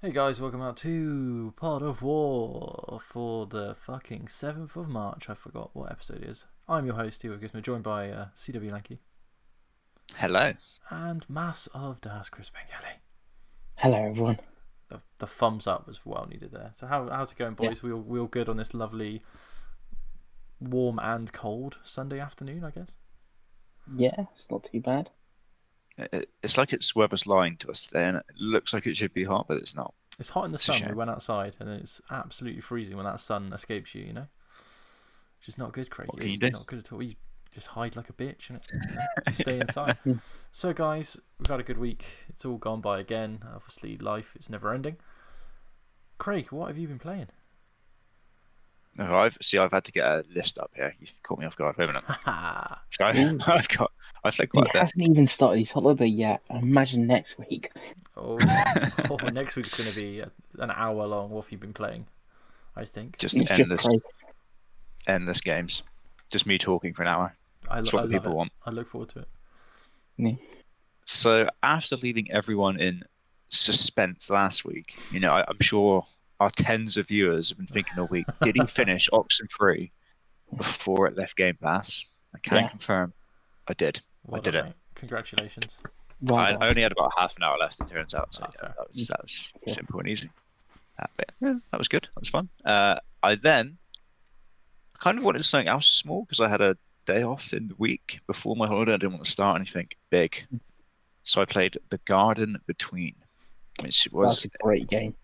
Hey guys, welcome out to Pod of War for the fucking 7th of March. I forgot what episode it is. I'm your host, Stuart Gizmo, joined by CW Lanky. Hello. And Mass of Das Chris Bengali. Hello, everyone. The thumbs up was well needed there. So how's it going, boys? Yeah. We all good on this lovely, warm and cold Sunday afternoon, I guess? Yeah, it's not too bad. It's like it's weather's lying to us today, and it looks like it should be hot, but it's not. It's hot in the It's a sun. We shame. went outside and it's absolutely freezing when that sun escapes you, you know? Which is not good, Craig. What can you It's do? not good at all. You just hide like a bitch and stay inside. So, guys, we've had a good week. It's all gone by again. Obviously, life is never ending. Craig, what have you been playing? No, I've had to get a list up here. You've caught me off guard, haven't it? Ha! So I've played He quite a bit. hasn't even started his holiday yet. Imagine next week. Oh, next week's going to be an hour long. What have you been playing? I think. Just It's endless, crazy. endless games. Just me talking for an hour. That's what the love people it. want. I look forward to it. Yeah. So after leaving everyone in suspense last week, I'm sure our tens of viewers have been thinking all week, did he finish Oxenfree before it left Game Pass? I can Yeah. confirm I did. Well did done, it. mate. Congratulations. Well I done. only had about half an hour left, it turns out. So Ah, yeah, fair. that was Yeah. simple and easy. But yeah, that was good. That was fun. I then kind of wanted something else small because I had a day off in the week before my holiday. I didn't want to start anything big. So I played The Garden Between, which That's was a great game.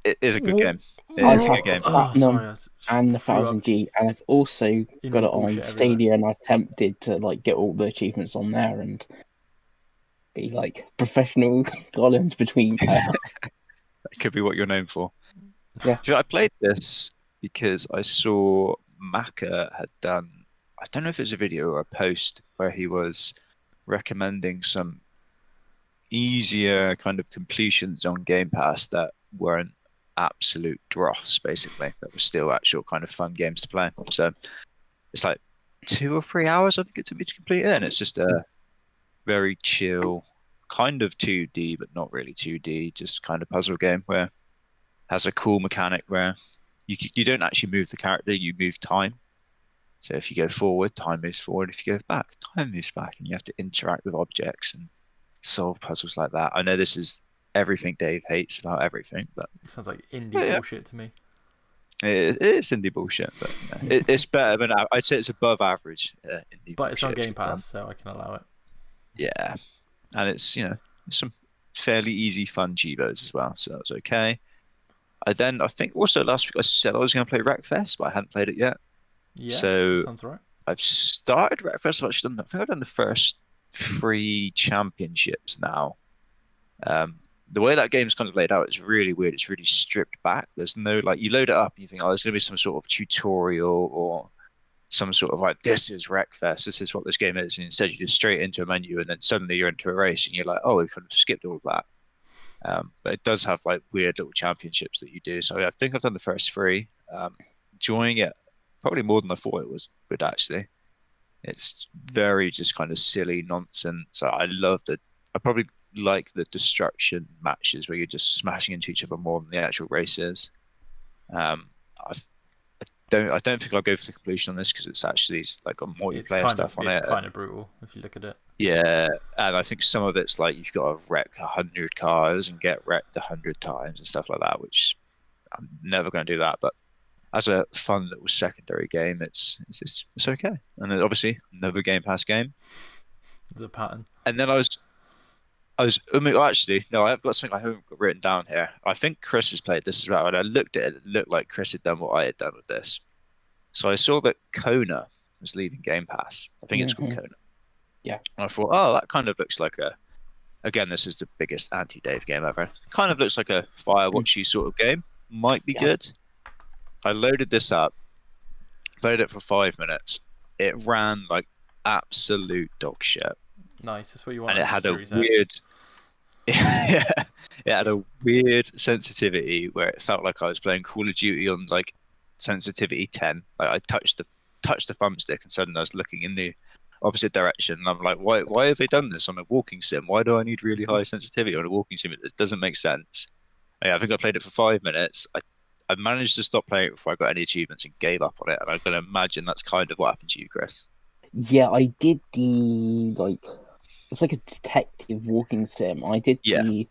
it is a good game. It I is a have good game. Oh, Platinum sorry. I just And the threw up 1000G, and I've also indie got it on bullshit everywhere. Stadia, and I've attempted to get all the achievements on there and be professional Gardens Between player. That could be what you're known for. Yeah. So I played this because I saw Maka had done, I don't know if it's a video or a post where he was recommending some easier kind of completions on Game Pass that weren't absolute dross, basically, that were still actual kind of fun games to play. So it's like 2 or 3 hours, I think it took me to complete it, and it's just a very chill, kind of 2D, but not really 2D, just kind of puzzle game where it has a cool mechanic where you don't actually move the character, you move time. So if you go forward, time moves forward. If you go back, time moves back, and you have to interact with objects and solve puzzles like that. I know this is everything Dave hates about everything, but Sounds like indie Yeah. bullshit to me. it's indie bullshit. But it's better than I'd say it's above average indie But it's on bullshit. Game Pass, so I can allow it. Yeah, and it's some fairly easy, fun Chivos as well, so that was okay. I think also last week I said I was going to play Wreckfest, but I hadn't played it yet. Yeah, So sounds right. I've started Wreckfest. I've actually done, I think I've done the first 3 championships now. The way that game's kind of laid out is really weird. It's really stripped back. There's no you load it up and you think, oh, there's going to be some sort of tutorial or some sort of this is Wreckfest, this is what this game is. And instead, you just straight into a menu and then suddenly you're into a race and you're like, oh, we've kind of skipped all of that. But it does have weird little championships that you do. So I think I've done the first 3. Enjoying it probably more than I thought it would actually. It's very just kind of silly nonsense. I probably like the destruction matches where you're just smashing into each other more than the actual races. I don't think I'll go for the completion on this because it's actually got multiplayer stuff on it. It's kind of brutal if you look at it. Yeah, and I think some of it's you've got to wreck 100 cars and get wrecked 100 times and stuff like that, which I'm never going to do that. But as a fun little secondary game, it's okay. And then obviously another Game Pass game. There's a pattern. And then actually, no, I've got something I haven't got written down here. I think Chris has played this as well, and I looked at it. It looked like Chris had done what I had done with this. So I saw that Kona was leaving Game Pass. I think it's called Kona. Yeah. And I thought, oh, that kind of looks like again, this is the biggest anti-Dave game ever. Kind of looks like a Firewatchy sort of game. Might be good. I loaded this up, played it for 5 minutes. It ran like absolute dog shit. Nice, that's what you want. And it had a Series X. weird, yeah, it had a weird sensitivity where it felt like I was playing Call of Duty on sensitivity 10. I touched the thumbstick and suddenly I was looking in the opposite direction. And I'm like, why have they done this on a walking sim? Why do I need really high sensitivity on a walking sim? It doesn't make sense. Yeah, I think I played it for 5 minutes. I managed to stop playing it before I got any achievements and gave up on it. And I'm going to imagine that's kind of what happened to you, Chris. Yeah, I did the like it's like a detective walking sim. I did Yeah. the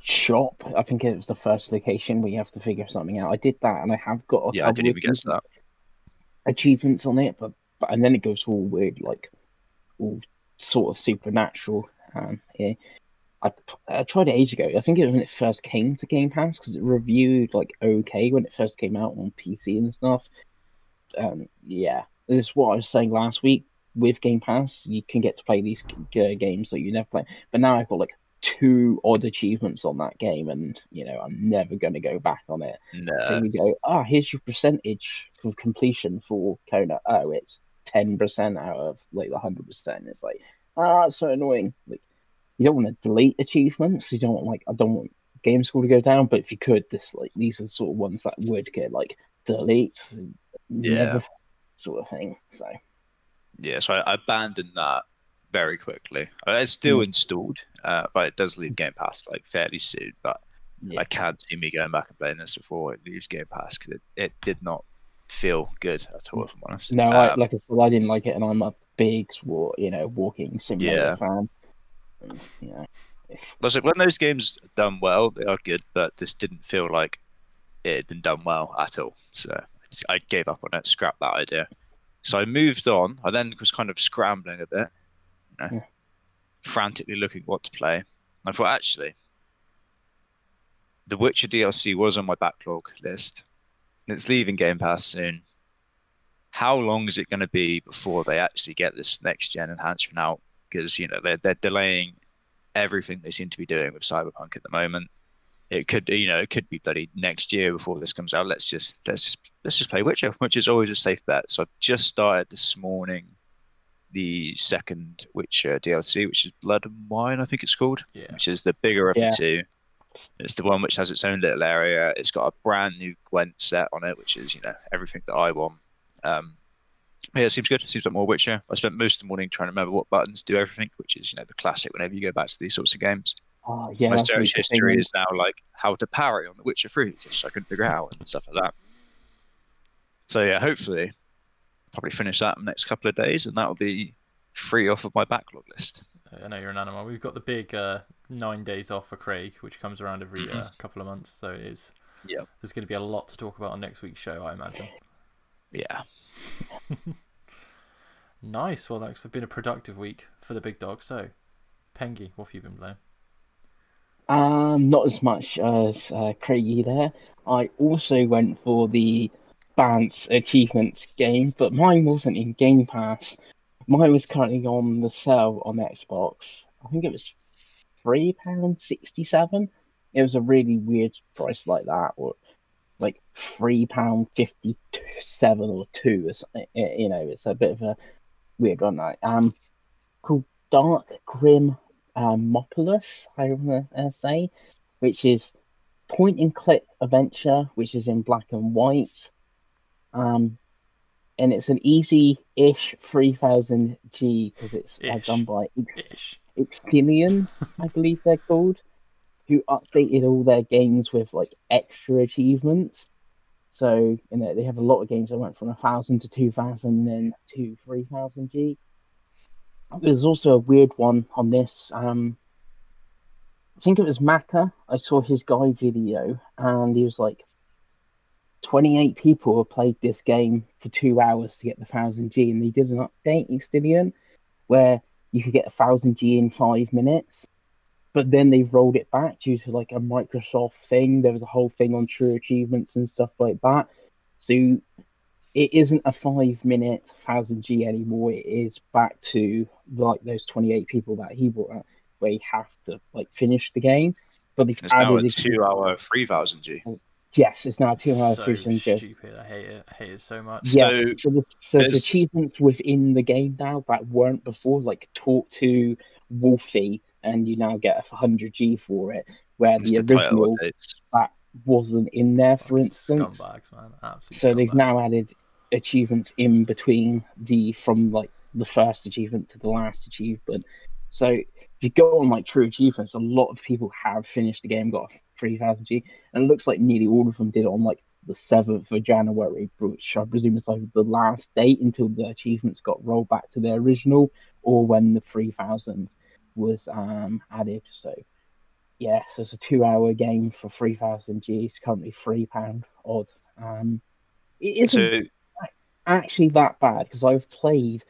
shop. I think it was the first location where you have to figure something out. I did that, and I have got a Yeah, I didn't couple of even get to that. achievements on it, but and then it goes all weird, like all sort of supernatural. Yeah. I tried it ages ago. I think it was when it first came to Game Pass because it reviewed like okay when it first came out on PC and stuff. Yeah, this is what I was saying last week. With Game Pass, you can get to play these games that you never play. But now I've got like two odd achievements on that game, and I'm never going to go back on it. So No. you go, here's your percentage of completion for Kona. Oh, it's 10% out of like the 100%. It's like, it's so annoying. Like, you don't want to delete achievements. You don't want I don't want game score to go down. But if you could, these are the sort of ones that would get like delete, Yeah. never sort of thing. So Yeah, so I abandoned that very quickly. It's still installed, but it does leave Game Pass like fairly soon. But yeah, I can't see me going back and playing this before it leaves Game Pass because it did not feel good at all, if I'm honest. no, like I said, I didn't like it, and I'm a big walking simulator Yeah. fan. And, When those games are done well, they are good, but this didn't feel like it had been done well at all. So I gave up on it, scrapped that idea. So I moved on. I then was kind of scrambling a bit, frantically looking what to play. I thought, actually, the Witcher DLC was on my backlog list. It's leaving Game Pass soon. How long is it going to be before they actually get this next gen enhancement out? Because they're delaying everything they seem to be doing with Cyberpunk at the moment. It could be bloody next year before this comes out. Let's just play Witcher, which is always a safe bet. So I've just started this morning the second Witcher DLC, which is Blood and Wine, I think it's called, which is the bigger of the two. It's the one which has its own little area. It's got a brand new Gwent set on it, which is everything that I want. Yeah, it seems good. It seems like more Witcher. I spent most of the morning trying to remember what buttons do everything, which is the classic whenever you go back to these sorts of games. yeah, My search history is now like how to parry on The Witcher 3, which I couldn't figure out and stuff like that. So yeah, hopefully, probably finish that in the next couple of days, and that will be free off of my backlog list. I know you're an animal. We've got the big 9 days off for Craig, which comes around every couple of months. So there's going to be a lot to talk about on next week's show, I imagine. Yeah. Nice. Well, that's been a productive week for the big dog. So, Pengy, what have you been playing? Not as much as Craigie there. I also went for the Bants Achievements game, but mine wasn't in Game Pass. Mine was currently on the sale on Xbox. I think it was £3.67. It was a really weird price like that, or like £3.57 or two. It's a bit of a weird one. Called Dark Grim Mopolis, I want to say, which is point and click adventure, which is in black and white. And it's an easy-ish 3000G because it's done by Extilion, I believe they're called, who updated all their games with like extra achievements. So they have a lot of games that went from 1000 to 2000, then to 3000G. There's also a weird one on this. I think it was Maka. I saw his guide video, and he was like, 28 people have played this game for 2 hours to get the 1000G, and they did an update, Extilion, where you could get 1000G in 5 minutes. But then they rolled it back due to like a Microsoft thing. There was a whole thing on true achievements and stuff like that. So it isn't a 5-minute 1000G anymore. It is back to like those 28 people that he brought out, where you have to like finish the game. But they've it's now a 2-hour 3000G. Yes, it's now 2 hours. So stupid. I hate it. I hate it so much. Yeah. So there's achievements within the game now that weren't before, like talk to Wolfie, and you now get a 100G for it, where the original that wasn't in there, for instance. Scumbags, man. Absolutely. So they've now added achievements in between from like the first achievement to the last achievement. So if you go on like true achievements, a lot of people have finished the game, got 3000G, and it looks like nearly all of them did it on like the 7th of January, which I presume is like the last date until the achievements got rolled back to their original, or when the 3000 was added. So yeah, so it's a 2-hour game for 3000G. It's currently £3 odd. It isn't So actually that bad because I've played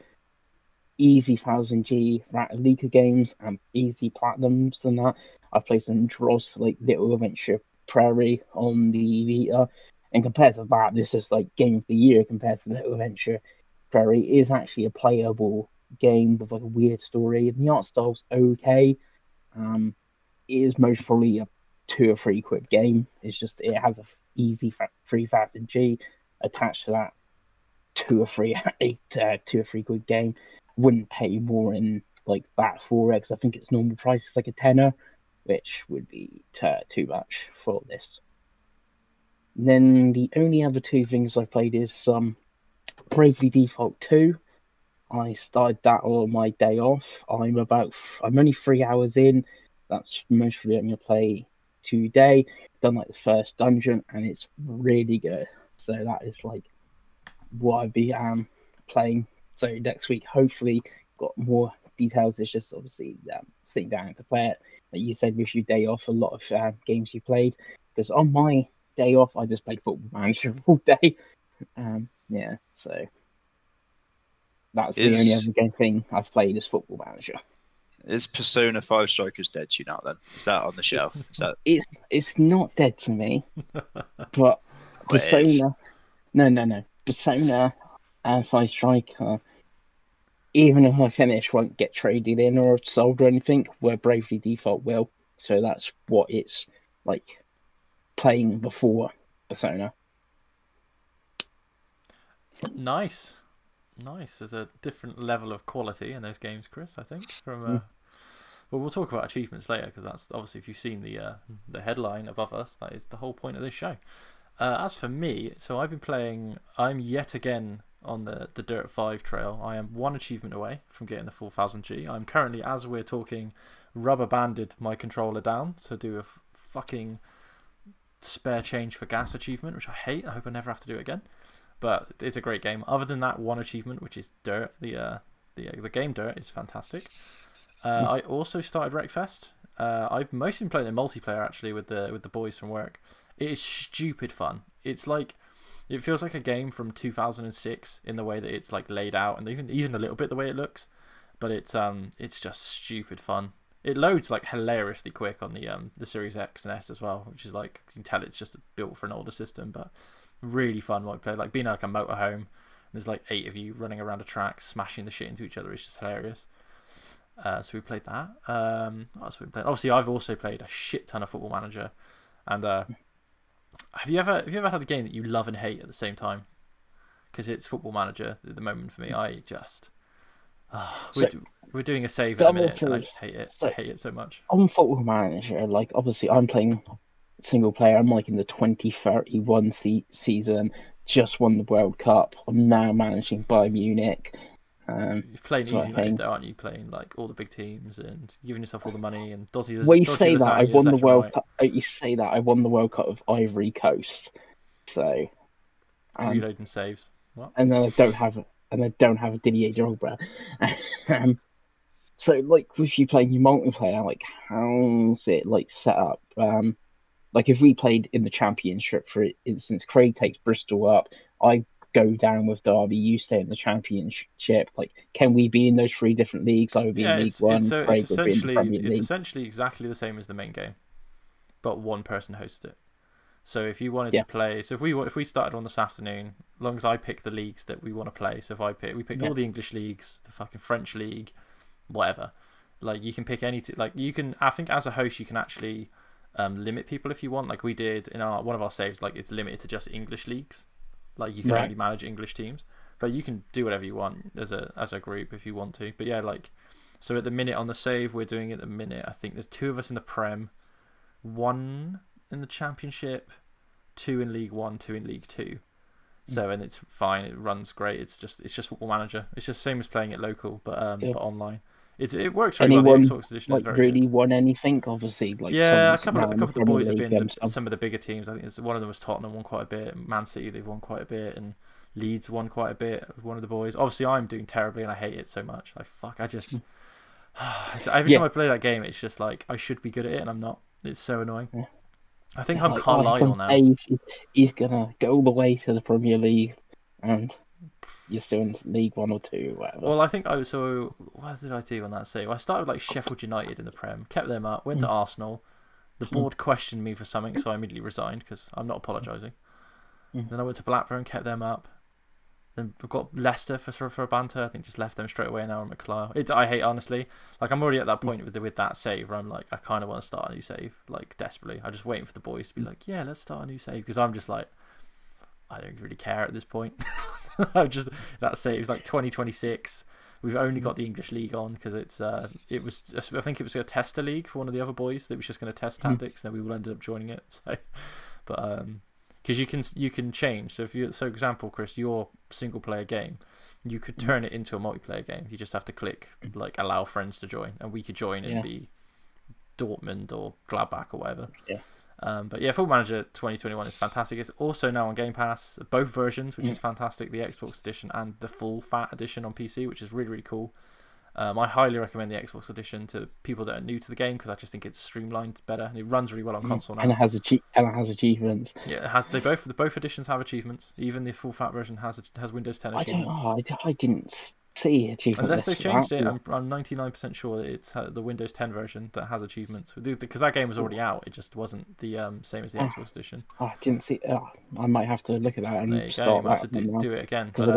easy 1000G League games and easy platinums and that. I've played some draws like Little Adventure Prairie on the Vita, and compared to that, this is like game of the year compared to Little Adventure Prairie. It is actually a playable game with like a weird story, and the art style's okay. It is most probably a 2 or 3 quid game. It's just it has a easy 3000G attached to that 2 or 3 quid game. Wouldn't pay more in like that for it because I think its normal price is like a tenner, which would be too much for this. And then the only other 2 things I've played is Bravely Default 2. I started that on my day off. I'm only 3 hours in. That's mostly I'm gonna play today. Done like the first dungeon and it's really good. So that is like what I'd be playing. So next week, hopefully, got more details. It's just obviously sitting down to play it. Like you said, with your day off, a lot of games you played. Because on my day off, I just played Football Manager all day. Yeah, so that's the only other game thing I've played is Football Manager. Is Persona 5 Strikers dead to you now then? Is that on the shelf? It's not dead to me, but Persona... No. Persona 5 Striker, even if I finish, won't get traded in or sold or anything, where Bravely Default will. So that's what it's like playing before Persona. Nice. There's a different level of quality in those games, Chris, I think. Well, we'll talk about achievements later because that's obviously, if you've seen the headline above us, that is the whole point of this show. As for me, so I've been playing. I'm yet again on the Dirt 5 trail. I am 1 achievement away from getting the 4000G. I'm currently, as we're talking, rubber banded my controller down to do a fucking spare change for gas achievement, which I hate. I hope I never have to do it again. But it's a great game. Other than that 1 achievement, which is Dirt, the game Dirt is fantastic. I also started Wreckfest. I've mostly been playing in multiplayer actually with the boys from work. It is stupid fun. It's like, it feels like a game from 2006 in the way that it's like laid out, and even a little bit the way it looks. But it's just stupid fun. It loads like hilariously quick on the Series X and S as well, which is like, you can tell it's just built for an older system, but really fun multiplayer. Like being like a motorhome, there's like 8 of you running around a track, smashing the shit into each other. It's just hilarious. So we played that. What else have we played? Obviously, I've also played a shit ton of Football Manager, and have you ever had a game that you love and hate at the same time? Because it's Football Manager at the moment for me. I just we're doing a save in a minute, and I just hate it. I hate it so much. On Football Manager, like obviously I'm playing single player. I'm like in the 2031 season. Just won the World Cup. I'm now managing Bayern Munich. You're playing easy mode, though, aren't you? Playing like all the big teams and giving yourself all the money and dodgy. Well, you say that I won the World Cup. You say that I won the World Cup of Ivory Coast. So reloading saves. What? And then I don't have a Didier Drogba. So like with you playing your multiplayer, like how's it like set up? Like if we played in the Championship, for instance, Craig takes Bristol up, I go down with Derby, you stay in the Championship. Like, can we be in those 3 different leagues? I would be in League One, Craig would be in the Premier League. It's essentially exactly the same as the main game, but one person hosts it. So if you wanted to play, so if we started on this afternoon, as long as I pick the leagues that we want to play. So if we picked all the English leagues, the fucking French league, whatever. Like you can pick any. Like you can. I think as a host you can actually limit people if you want. Like we did in one of our saves. Like it's limited to just English leagues. Like you can only manage English teams, but you can do whatever you want as a group if you want to. But yeah, like so at the minute on the save we're doing at the minute, I think there's 2 of us in the Prem, 1 in the Championship, 2 in League 1, 2 in League 2. So and it's fine, it runs great. It's just Football Manager. It's just the same as playing it local, but online. It works really well. The Anyone Xbox edition is like very really good. won anything? Obviously, like Yeah, a some couple of the Premier boys have League been and stuff. some of the bigger teams. I think one of them was Tottenham, won quite a bit. Man City, they've won quite a bit, and Leeds won quite a bit. One of the boys. Obviously, I'm doing terribly, and I hate it so much. I just every time I play that game, it's just like I should be good at it, and I'm not. It's so annoying. Yeah. I think Yeah, I'm like, Carlisle now. Dave, he's gonna go all the way to the Premier League, and you're still in League 1 or 2 or whatever. Well, I think so. What did I do on that save? I started like Sheffield United in the Prem, kept them up, went to Arsenal. The board questioned me for something, so I immediately resigned because I'm not apologising. Then I went to Blackburn, kept them up. Then I've got Leicester for a banter. I think just left them straight away. Now I'm at Carlisle. I hate, honestly. Like, I'm already at that point with that save where I'm like, I kind of want to start a new save, like desperately. I'm just waiting for the boys to be like, yeah, let's start a new save, because I'm just like, I don't really care at this point. I'm just that save is like 2026. We've only got the English League on because I think it was a tester league for one of the other boys that was just going to test tactics, and then we all ended up joining it. So, but because you can change. So example, Chris, your single player game, you could turn it into a multiplayer game. You just have to click like allow friends to join, and we could join and be Dortmund or Gladbach or whatever. Yeah. But yeah, Football Manager 2021 is fantastic. It's also now on Game Pass, both versions, which is fantastic. The Xbox edition and the full fat edition on PC, which is really, really cool. I highly recommend the Xbox edition to people that are new to the game because I just think it's streamlined better and it runs really well on console now. And it has achievements. Yeah, it has. Both editions have achievements. Even the full fat version has Windows 10 achievements. I didn't see achievements. Unless they've changed it, I'm 99% sure that it's the Windows 10 version that has achievements. Because that game was already out, it just wasn't the same as the Xbox edition. I didn't see. I might have to look at that and start that. Do it again. Because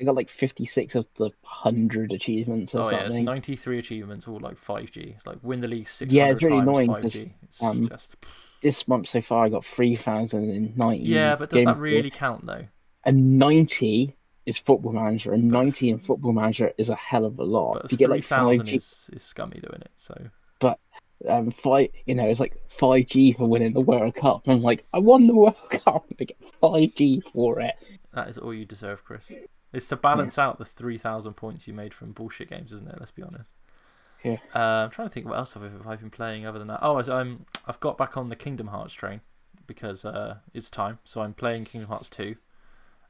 I got like 56 of the 100 achievements or something. Yeah, it's 93 achievements, all like 5G. It's like win the league 600 it's really times annoying 5G. It's just... This month so far, I got 3,090. Yeah, but does that really count though? And 90 is Football Manager, and 90 in Football Manager is a hell of a lot. But if you get like 5G is scummy doing it. So, but it's like 5G for winning the World Cup. And I'm like, I won the World Cup. I get 5G for it. That is all you deserve, Chris. It's to balance out the 3,000 points you made from bullshit games, isn't it? Let's be honest. Yeah. I'm trying to think what else I've been playing other than that. Oh, I've got back on the Kingdom Hearts train because it's time. So I'm playing Kingdom Hearts 2.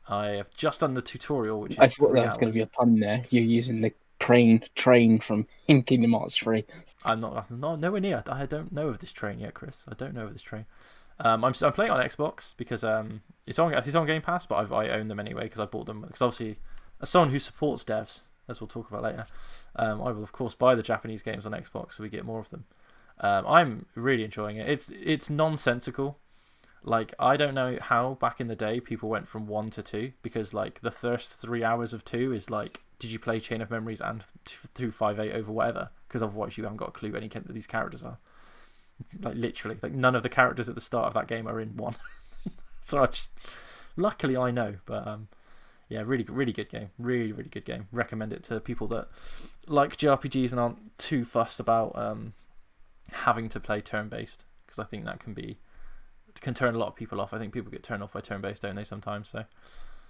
I have just done the tutorial, which is I thought 3 that was going hours. to be a pun there. You're using the train from Kingdom Hearts 3. I'm not nowhere near. I don't know of this train yet, Chris. I don't know of this train. I'm playing it on Xbox because it's on Game Pass, but I own them anyway because I bought them. Because obviously, as someone who supports devs, as we'll talk about later, I will of course buy the Japanese games on Xbox so we get more of them. I'm really enjoying it. It's nonsensical. Like, I don't know how back in the day people went from 1 to 2 because like the first 3 hours of 2 is like, did you play Chain of Memories and through 5.8 over whatever? Because otherwise you haven't got a clue any that these characters are. Like literally, like none of the characters at the start of that game are in 1. So luckily I know, but yeah, really, really good game. Really, really good game. Recommend it to people that like JRPGs and aren't too fussed about having to play turn-based, because I think that can turn a lot of people off. I think people get turned off by turn-based, don't they, sometimes? So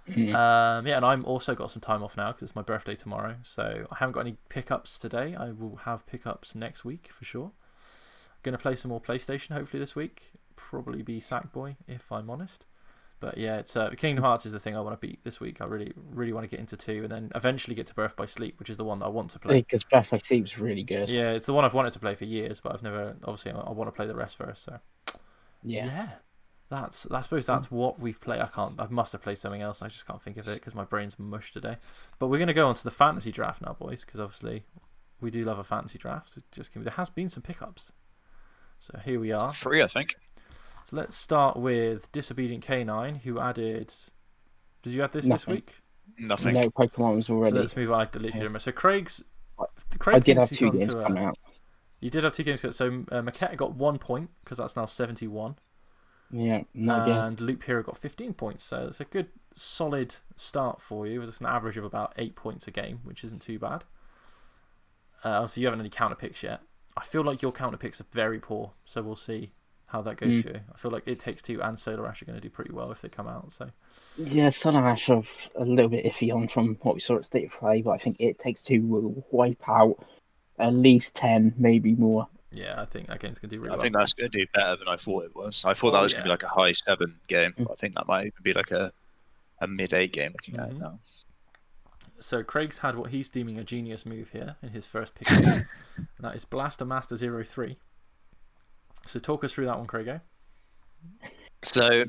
yeah, and I'm also got some time off now because it's my birthday tomorrow, so I haven't got any pickups today. I will have pickups next week for sure. Going to play some more PlayStation hopefully this week. Probably be Sackboy if I'm honest. But yeah, it's Kingdom Hearts is the thing I want to beat this week. I really, really want to get into 2 and then eventually get to Birth by Sleep, which is the one that I want to play. Because Birth by Sleep is really good. Yeah, it's the one I've wanted to play for years, but I've never. Obviously, I want to play the rest first. So yeah. I suppose that's what we've played. I must have played something else. I just can't think of it because my brain's mush today. But we're going to go on to the fantasy draft now, boys, because obviously we do love a fantasy draft. There has been some pickups. So here we are. 3, I think. So let's start with Disobedient Canine, who added... Did you add this week? Nothing. No, Pokemon was already. So let's move on. I literally remember. So Craig I did have thinks 2 he's games onto come out. You did have 2 games. So Maketa got 1 point, because that's now 71. Yeah, not good. And Loop Hero got 15 points. So it's a good, solid start for you. It's an average of about 8 points a game, which isn't too bad. Obviously, you haven't any counter picks yet. I feel like your counter picks are very poor, so we'll see how that goes for you. I feel like It Takes Two and Solar Ash are going to do pretty well if they come out. So yeah, Solar Ash are a little bit iffy on from what we saw at State of Play, but I think It Takes Two will wipe out at least 10, maybe more. Yeah, I think that game's gonna do really I well. think that's going to do better than I thought it was. I thought Oh, that was going to be yeah. like a high 7 game. But I think that might even be like a mid-8 game looking at it Mhm. now. So Craig's had what he's deeming a genius move here in his first pick, and that is Blaster Master 03. So talk us through that one, Craigo. So I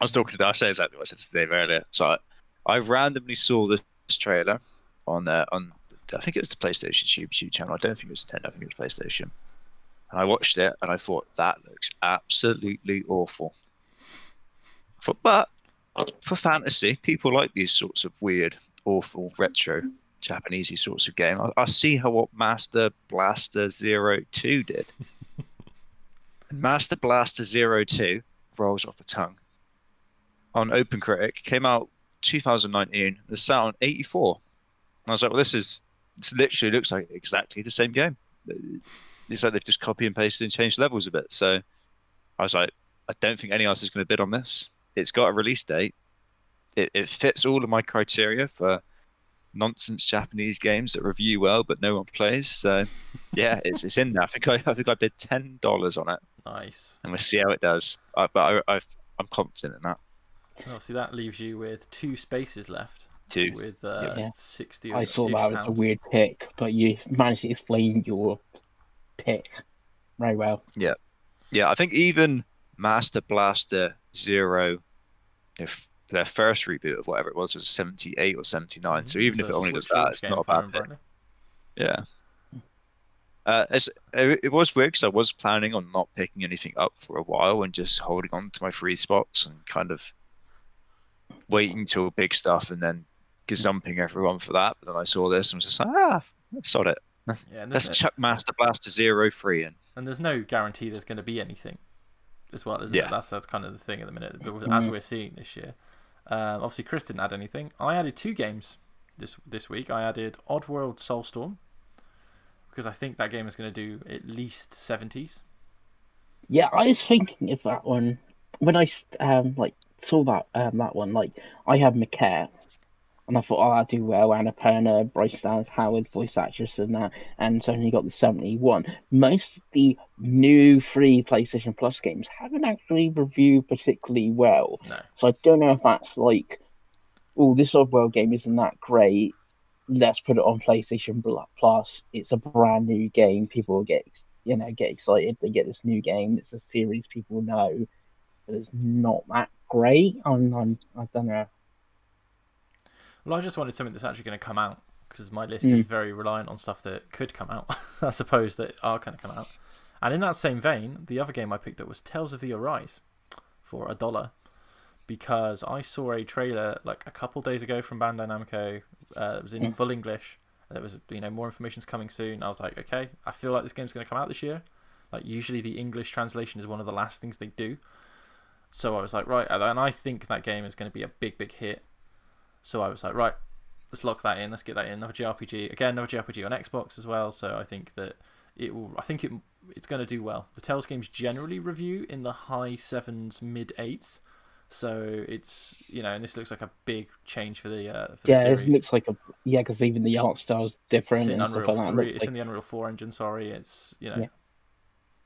was talking to, I say exactly what I said to Dave earlier. So I randomly saw this trailer on I think it was the PlayStation YouTube channel. I don't think it was Nintendo. I think it was PlayStation. And I watched it and I thought that looks absolutely awful. But for fantasy, people like these sorts of weird, awful, retro, Japanesey sorts of game. I see how what Master Blaster 02 did. Master Blaster 02 rolls off the tongue. On OpenCritic, came out 2019. The sound 84. And I was like, well, this literally looks like exactly the same game. It's like they've just copy and pasted and changed levels a bit. So I was like, I don't think anyone else is going to bid on this. It's got a release date. It fits all of my criteria for nonsense Japanese games that review well but no one plays. So yeah, it's in there. I think I bid $10 on it. Nice. And we'll see how it does. But I'm confident in that. And obviously, that leaves you with 2 spaces left. 2. With Yeah. 60. I saw that was a weird pick, but you managed to explain your pick very well. Yeah. I think even Master Blaster 0, their first reboot of whatever it was 78 or 79. So even if it only does that, it's not a bad pick. Yeah. It was weird because I was planning on not picking anything up for a while and just holding on to my free spots and kind of waiting till big stuff and then gazumping everyone for that. But then I saw this and was just like, sod it. Yeah, Let's chuck Master Blaster 03 in. And there's no guarantee there's going to be anything as well, isn't it? That's kind of the thing at the minute. But as we're seeing this year, obviously Chris didn't add anything. I added 2 games this week. I added Oddworld Soulstorm because I think that game is going to do at least 70s. Yeah, I was thinking of that one when I saw that one. Like, I had Maquette, and I thought, I'll do well. Annapurna, Bryce Dallas Howard, voice actress, and that, and it's only got the 71. Most of the new free PlayStation Plus games haven't actually reviewed particularly well. No. So I don't know if that's like, this Oddworld game isn't that great. Let's put it on PlayStation Plus. It's a brand new game. People will get excited. They get this new game. It's a series people know, but it's not that great. I don't know. Well, I just wanted something that's actually going to come out because my list is very reliant on stuff that could come out, I suppose, that are going to come out. And in that same vein, the other game I picked up was Tales of the Arise for $1 because I saw a trailer like a couple days ago from Bandai Namco. It was in full English. There was more information's coming soon. I was like, okay, I feel like this game's going to come out this year. Like usually the English translation is one of the last things they do. So I was like, right, and I think that game is going to be a big hit. So I was like, right, let's lock that in. Let's get that in. Another JRPG. Again, another JRPG on Xbox as well. So I think that it will. I think it's going to do well. The Tales games generally review in the high 7s, mid 8s. So it's and this looks like a big change for the series. It looks like because even the art style's different and stuff like that. It's in the Unreal 4 engine. Sorry, it's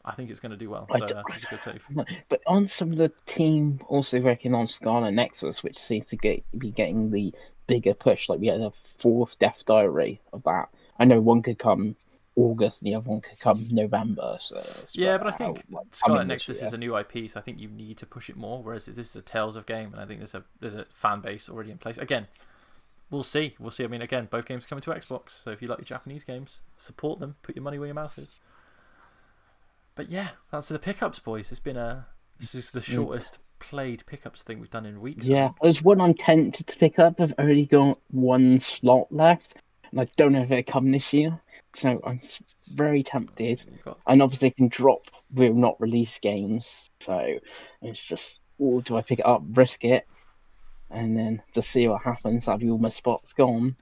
I think it's going to do well. So it's a good save. But on some of the team also working on Scarlet Nexus, which seems to be getting the bigger push. Like we had a 4th Death Diary of that. I know one could come August and the other one could come November. So but I think Scarlet Nexus is a new IP, so I think you need to push it more. Whereas this is a Tales of game, and I think there's a fan base already in place. Again, we'll see. I mean, again, both games coming to Xbox, so if you like your Japanese games, support them. Put your money where your mouth is. But yeah, that's the pickups, boys. This is the shortest played pickups thing we've done in weeks. Yeah, there's one I'm tempted to pick up. I've only got 1 slot left, and I don't know if it'll come this year. So I'm very tempted. And obviously, it can drop with not released games. So it's just, do I pick it up, risk it, and then just see what happens? Have all my spots gone?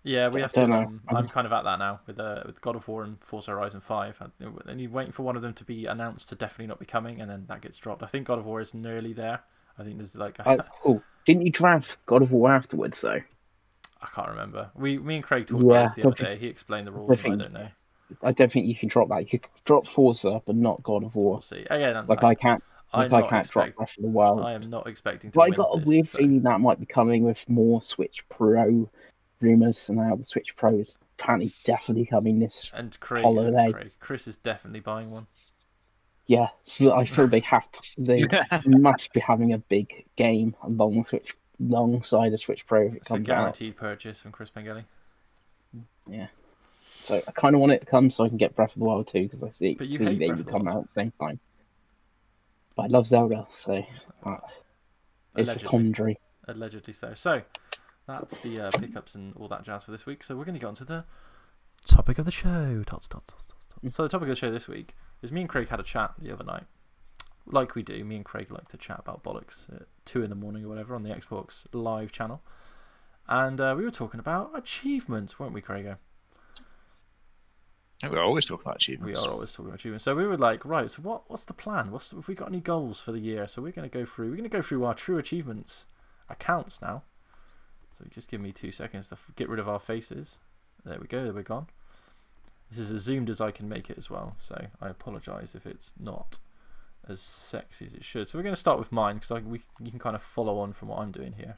Yeah, we have to. I'm kind of at that now with God of War and Forza Horizon 5. And you're waiting for one of them to be announced to definitely not be coming, and then that gets dropped. I think God of War is nearly there. I think there's like. Didn't you draft God of War afterwards though? I can't remember. Me and Craig talked about this the Yeah, other day. He explained the rules, and I don't know. I don't think you can drop that. You could drop Forza, but not God of War. We'll see. Again, Like I can't. I'm Like I not can't drop expect. Breath of the Wild. I am not expecting to But I win got a this, weird so- feeling that might be coming with more Switch Pro rumors, and now the Switch Pro is apparently definitely coming this. And Craig, holiday. Chris is definitely buying one. Yeah, so I feel they have to. They must be having a big game alongside the Switch Pro if it It's a comes out. guaranteed purchase from Chris Pengelly. So I kind of want it to come so I can get Breath of the Wild 2 because I see But you hate they Breath would of the come Wild. out at the same time. But I love Zelda, so it's a Allegedly. quandary. Allegedly so. So that's the pickups and all that jazz for this week. So we're going to get on to the topic of the show. So the topic of the show this week is me and Craig had a chat the other night. Like we do, me and Craig like to chat about bollocks at 2 in the morning or whatever on the Xbox Live channel. And we were talking about achievements, weren't we, Craig? We're always talking about We achievements. are always talking about achievements. So we were like, right, so what's the plan? Have we got any goals for the year? So we're going to go through our true achievements accounts now. So just give me 2 seconds to get rid of our faces. There we go, we're gone. This is as zoomed as I can make it as well, so I apologise if it's not as sexy as it should. So we're going to start with mine because you can kind of follow on from what I'm doing here.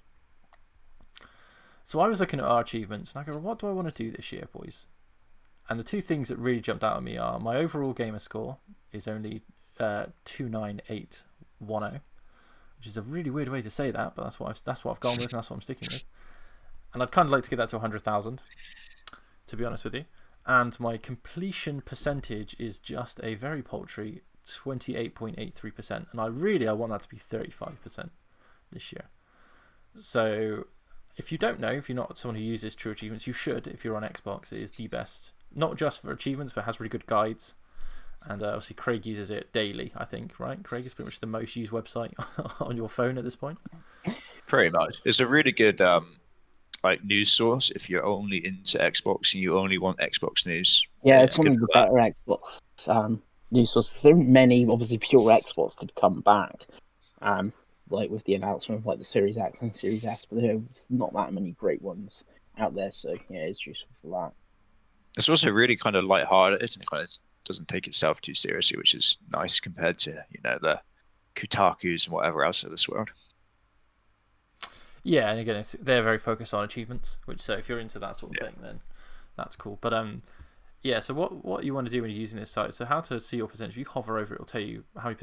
So I was looking at our achievements and I go, what do I want to do this year, boys? And the 2 things that really jumped out at me are my overall gamer score is only 29810, which is a really weird way to say that, but that's what I've gone with, and that's what I'm sticking with. And I'd kind of like to get that to 100,000, to be honest with you. And my completion percentage is just a very paltry 28.83%, and I want that to be 35% this year. So if you don't know, if you're not someone who uses True Achievements, you should. If you're on Xbox, it is the best, not just for achievements, but it has really good guides. And obviously Craig uses it daily, I think, right? Craig is pretty much the most used website on your phone at this point. Pretty much. It's a really good like news source if you're only into Xbox and you only want Xbox news. Yeah, it's it's one of good the for that. better Xbox news sources. There aren't many, obviously, pure Xbox to come back. Like with the announcement of like the Series X and Series S, but there's not that many great ones out there. So yeah, it's useful for that. It's also really kind of lighthearted and it kind of doesn't take itself too seriously, which is nice compared to the Kotakus and whatever else of this world. Yeah, and again, they're very focused on achievements, which so if you're into that sort of thing, then that's cool. But yeah. So what you want to do when you're using this site? So how to see your percentage? If you hover over it, it'll tell you how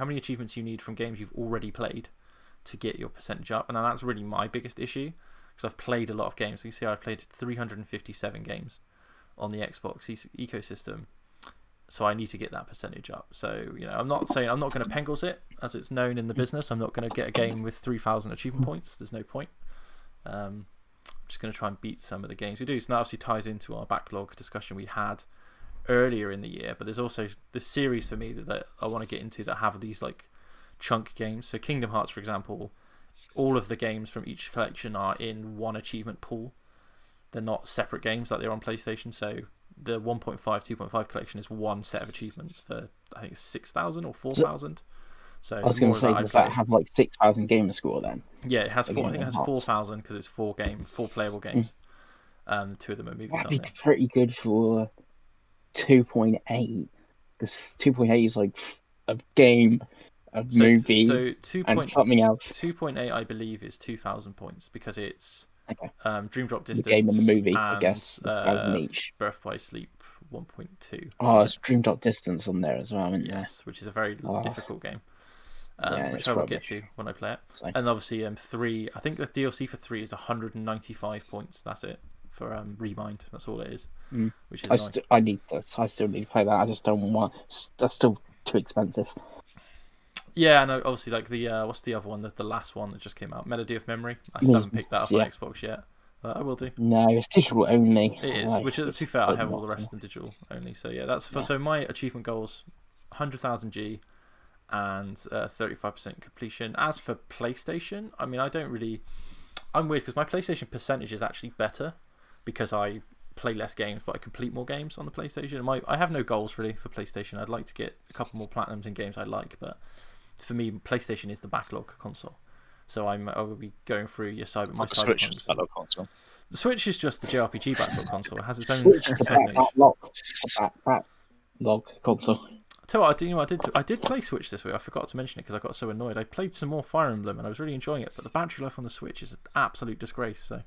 many achievements you need from games you've already played to get your percentage up. And then that's really my biggest issue because I've played a lot of games. So you see, I've played 357 games on the Xbox ecosystem. So I need to get that percentage up. So, I'm not saying I'm not going to Pengels it, as it's known in the business. I'm not going to get a game with 3,000 achievement points. There's no point. I'm just going to try and beat some of the games we do. So that obviously ties into our backlog discussion we had earlier in the year. But there's also this series for me that I want to get into that have these like chunk games. So Kingdom Hearts, for example, all of the games from each collection are in one achievement pool. They're not separate games like they're on PlayStation. So the 1.5, 2.5 collection is one set of achievements for, I think it's 6,000 or 4,000. So I was going to say, does that have like 6,000 gamer score then? Yeah, it has Again, I think it has 4,000 because it's four playable games. 2 of them are movies. That'd on be there. pretty good for 2.8, because 2.8 is like a game, a movie, So and something else. 2.8, I believe, is 2,000 points because it's Okay. Dream Drop The Distance, game and the movie, I and, guess, 1,000 each. Birth by Sleep 1.2. Oh, it's Dream Drop Distance on there as well, isn't there? Yes, which is a very difficult game. Yeah, which it's I will rubbish. get to when I play it. So, And obviously, 3. I think the DLC for 3 is 195 points. That's it for Remind. That's all it is. Which is I nice. I still need to play that. I just don't want. That's still too expensive. Yeah, and obviously, like the what's the other one? The last one that just came out, Melody of Memory. I still haven't picked that up on Xbox yet, but I will do. No, it's digital only. It is, Like, which to be it's fair, I have not- all the rest of them digital only. So yeah, that's for so my achievement goals, 100,000 G, and 35% completion. As for PlayStation, I mean, I don't really. I'm weird because my PlayStation percentage is actually better because I play less games, but I complete more games on the PlayStation. I have no goals really for PlayStation. I'd like to get a couple more platinums in games I like, but for me, PlayStation is the backlog console. So I will be going through your my The Switch Cyberpunks. is backlog console. The Switch is just the JRPG backlog console. It has its own Switch is a segment. backlog console. Tell you what, I did play Switch this week. I forgot to mention it because I got so annoyed. I played some more Fire Emblem and I was really enjoying it, but the battery life on the Switch is an absolute disgrace. So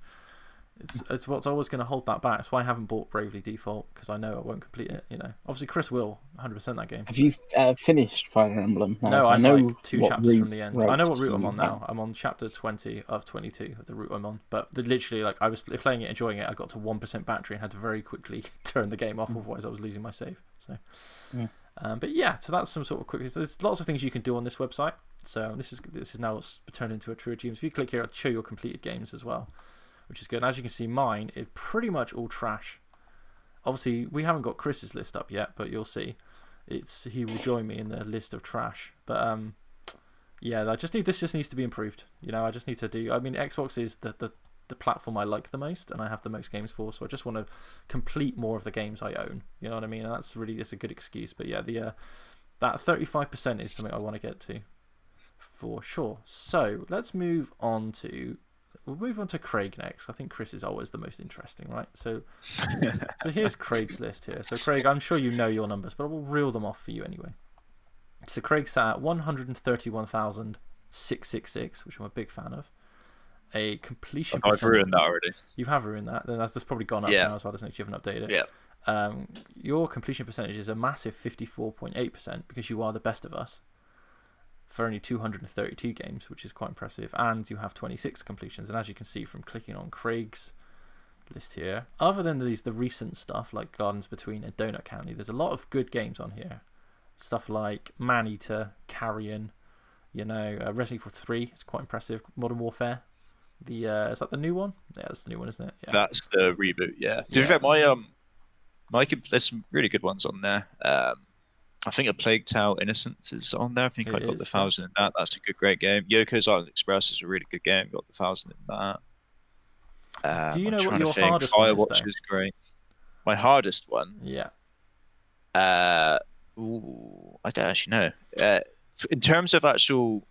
it's what's always going to hold that back. That's why I haven't bought Bravely Default, because I know I won't complete it. Obviously Chris will 100% that game. Have you finished Fire Emblem? No, I'm like 2 chapters from the end. I know what route I'm on you now. I'm on chapter 20 of 22 of the route I'm on. But literally, like, I was playing it, enjoying it. I got to 1% battery and had to very quickly turn the game off, otherwise I was losing my save. So, but yeah, so that's some sort of quick. There's lots of things you can do on this website. So this is now turned into a true achievement. If you click here, it'll show your completed games as well, which is good. And as you can see, mine is pretty much all trash. Obviously, we haven't got Chris's list up yet, but you'll see. He will join me in the list of trash. But yeah, this just needs to be improved. I just need to do. I mean, Xbox is the platform I like the most, and I have the most games for. So I just want to complete more of the games I own. You know what I mean? And that's a good excuse. But yeah, that 35% is something I want to get to, for sure. So let's move on to. We'll move on to Craig next. I think Chris is always the most interesting, right? So here's Craig's list here. So Craig, I'm sure you know your numbers, but I will reel them off for you anyway. So Craig sat at 131,666, which I'm a big fan of. A completion I've ruined that already. You have ruined that. Then that's probably gone up now as well, isn't it? You haven't updated it. Yeah. Your completion percentage is a massive 54.8% because you are the best of us. For only 232 games, which is quite impressive, and you have 26 completions. And as you can see from clicking on Craig's list here, other than the recent stuff like Gardens Between and Donut County, there's a lot of good games on here. Stuff like Maneater, Carrion, Resident Evil 3 is quite impressive. Modern Warfare, is that the new one? Yeah, that's the new one, isn't it? Yeah. That's the reboot. Yeah. In fact, there's some really good ones on there. I think A Plague Tale: Innocence is on there. I think I got the 1,000 in that. That's a great game. Yoko's Island Express is a really good game. Got the 1,000 in that. Do you know what your hardest Firewatch one is, though? is great. My hardest one? Yeah. I don't actually know. In terms of actual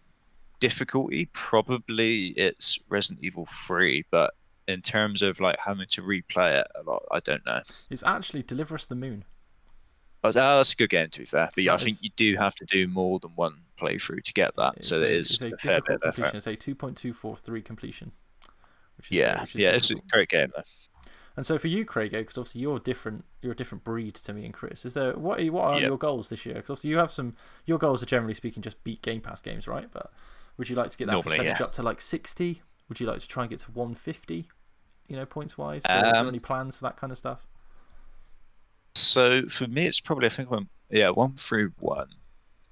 difficulty, probably it's Resident Evil 3, but in terms of like having to replay it a lot, I don't know. It's actually Deliver Us the Moon. Oh, that's a good game, to be fair. But yeah, I think you do have to do more than one playthrough to get that. So it is a fair bit of effort. It's a 2.243 completion. Which is, it's a great game though. And so for you, Craig, because obviously you're a different breed to me and Chris. What are your goals this year? Because obviously you have your goals are generally speaking just beat Game Pass games, right? But would you like to get that percentage up to like 60? Would you like to try and get to 150? Points wise. Is there any plans for that kind of stuff? So for me, it's probably 1 through 1.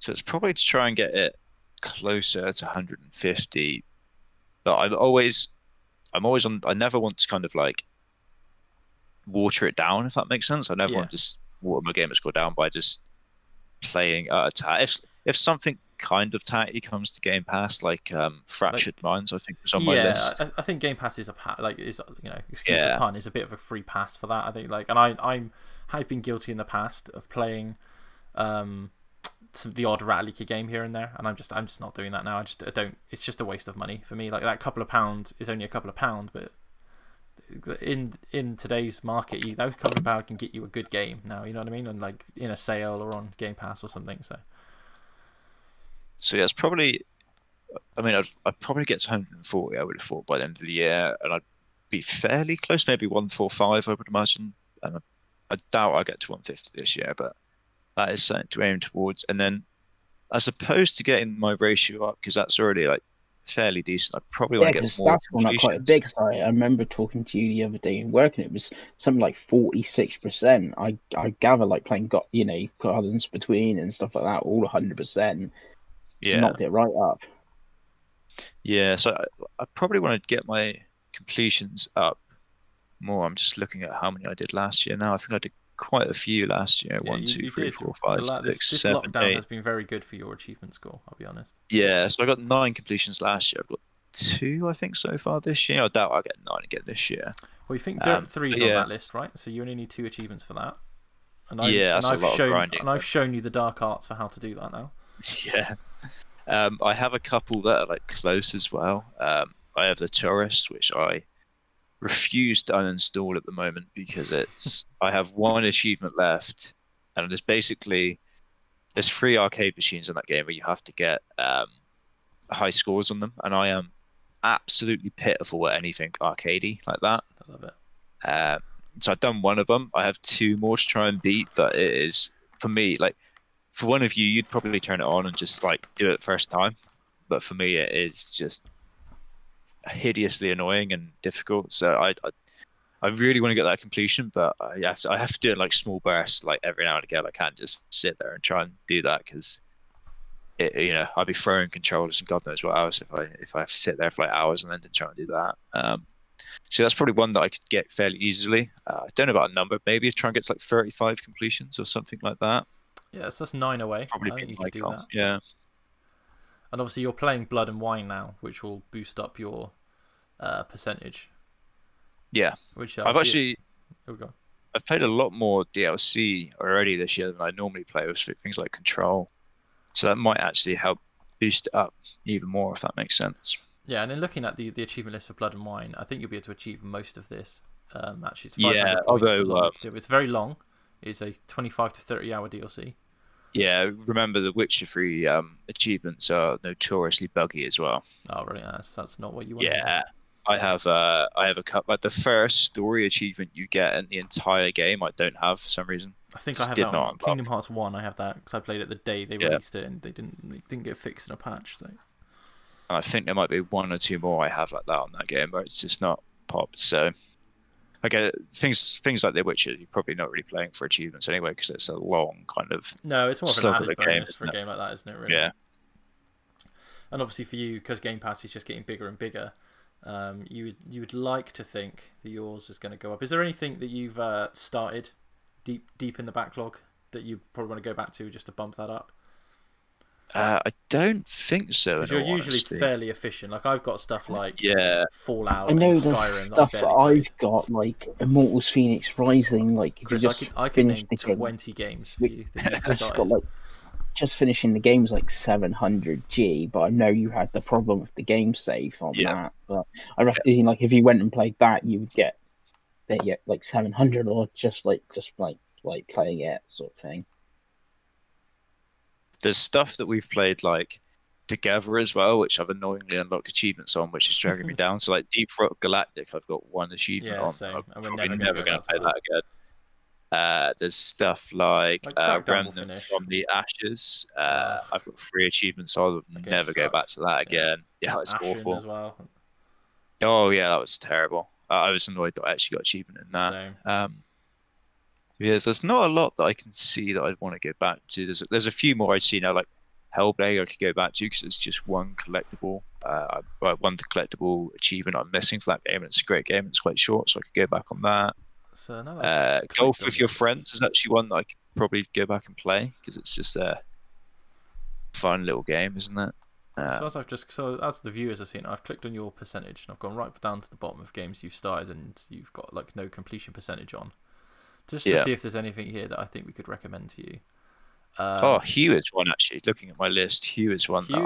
So it's probably to try and get it closer to 150. But I'm always on. I never want to kind of like water it down, if that makes sense. I never want to just water my gamer score down by just playing if something kind of tatty comes to Game Pass, like Fractured Minds, I think was on my list. I think Game Pass is excuse the pun, is a bit of a free pass for that. I think and I've been guilty in the past of playing the odd Rat Leaky game here and there, and I'm just not doing that now. I don't. It's just a waste of money for me. Like that couple of pounds is only a couple of pounds, but in today's market, those couple of pounds can get you a good game now. You know what I mean? And like in a sale or on Game Pass or something. So yeah, it's probably. I mean, I'd probably get to 140. I would have thought by the end of the year, and I'd be fairly close, maybe 145. I would imagine, and I doubt I'll get to 150 this year, but that is something to aim towards. And then, as opposed to getting my ratio up, because that's already like fairly decent, I probably want to get more. That's gone up quite big. Sorry, I remember talking to you the other day in work, and it was something like 46%. I gather like playing Gardens Between and stuff like that, all 100%. Yeah, knocked it right up. Yeah, so I probably want to get my completions up more. I'm just looking at how many I did last year now. I think I did quite a few last year. 1, 2, 3, 4, 5, 6, this 7, lockdown 8. has been very good for your achievement score, I'll be honest. Yeah, so I got 9 completions last year. I've got 2, I think, so far this year. I doubt I'll get 9 again this year. Well, you think Dirt 3 is on that list, right? So you only need 2 achievements for that. That's a lot of grinding. And I've shown you the dark arts for how to do that now. Yeah. I have a couple that are like close as well. I have the Tourist, which I refuse to uninstall at the moment because I have one achievement left, and there's 3 arcade machines in that game where you have to get high scores on them, and I am absolutely pitiful at anything arcadey like that. I love it. So I've done one of them. I have 2 more to try and beat, but it is for me like for one of you, you'd probably turn it on and just like do it first time, but for me, it is just hideously annoying and difficult. So I really want to get that completion, but I have to do it in like small bursts, like every now and again. I can't just sit there and try and do that because I'd be throwing controllers and God knows what else if I have to sit there for like hours and then to try and do that. So that's probably one that I could get fairly easily. I don't know about a number, maybe try and get to like 35 completions or something like that. Yeah, so that's 9 away. Probably I think be you my could do goal. that. Yeah. And obviously you're playing Blood and Wine now, which will boost up your percentage. Yeah. Which I've actually here we go. I've played a lot more DLC already this year than I normally play with things like Control. So that might actually help boost it up even more, if that makes sense. Yeah, and then looking at the achievement list for Blood and Wine, I think you'll be able to achieve most of this. Actually, it's 500 Yeah, points. although It's very long. It's a 25 to 30 hour DLC. Yeah, remember the Witcher 3 achievements are notoriously buggy as well. Oh, really? That's not what you want. Yeah, I have a couple. Like the first story achievement you get in the entire game, I don't have for some reason. I think Just I have did that not on unlock. Kingdom Hearts 1. I have that because I played it the day they released it, and it didn't get fixed in a patch. So. And I think there might be 1 or 2 more I have like that on that game, but it's just not popped. So I get it. Things like The Witcher, you're probably not really playing for achievements anyway because it's a long kind of no, it's more of an slug of added the game, bonus for a isn't it? game like that, isn't it? Really? Yeah. And obviously for you, because Game Pass is just getting bigger and bigger, you would like to think that yours is going to go up. Is there anything that you've started deep in the backlog that you probably want to go back to just to bump that up? I don't think so. Because you're usually fairly efficient. Like I've got stuff like Fallout I know and there's Skyrim stuff that that I've got, like Immortals Phoenix Rising. Like if Chris, you just I can name finish the game, 20 games for you that you've I've just got started. like just finishing the game's like 700G, but I know you had the problem with the game save on that. But I reckon like if you went and played that, you would get like 700 or just playing it sort of thing. There's stuff that we've played like together as well, which I've annoyingly unlocked achievements on, which is dragging me down. So like Deep Rock Galactic, I've got 1 achievement on. Same. I'm And we're probably never never gonna going go to play back that again. There's stuff like Crackdown will Remnant finish. from the Ashes. I've got 3 achievements. I'll game never go back sucks. to that again. Yeah, it's Ashen awful. as well. Oh yeah, that was terrible. I was annoyed that I actually got achievement in that. Same. Yes, there's not a lot that I can see that I'd want to go back to. There's a few more I see now, like Hellblade I could go back to because it's just one collectible, one collectible achievement I'm missing for that game, and it's a great game. It's quite short, so I could go back on that. So no, Golf with Your Friends is actually one that I could probably go back and play because it's just a fun little game, isn't it? So as the viewers have seen, I've clicked on your percentage and I've gone right down to the bottom of games you've started and you've got like no completion percentage on, just to see if there's anything here that I think we could recommend to you. Hue is one actually. Looking at my list, Hue is one that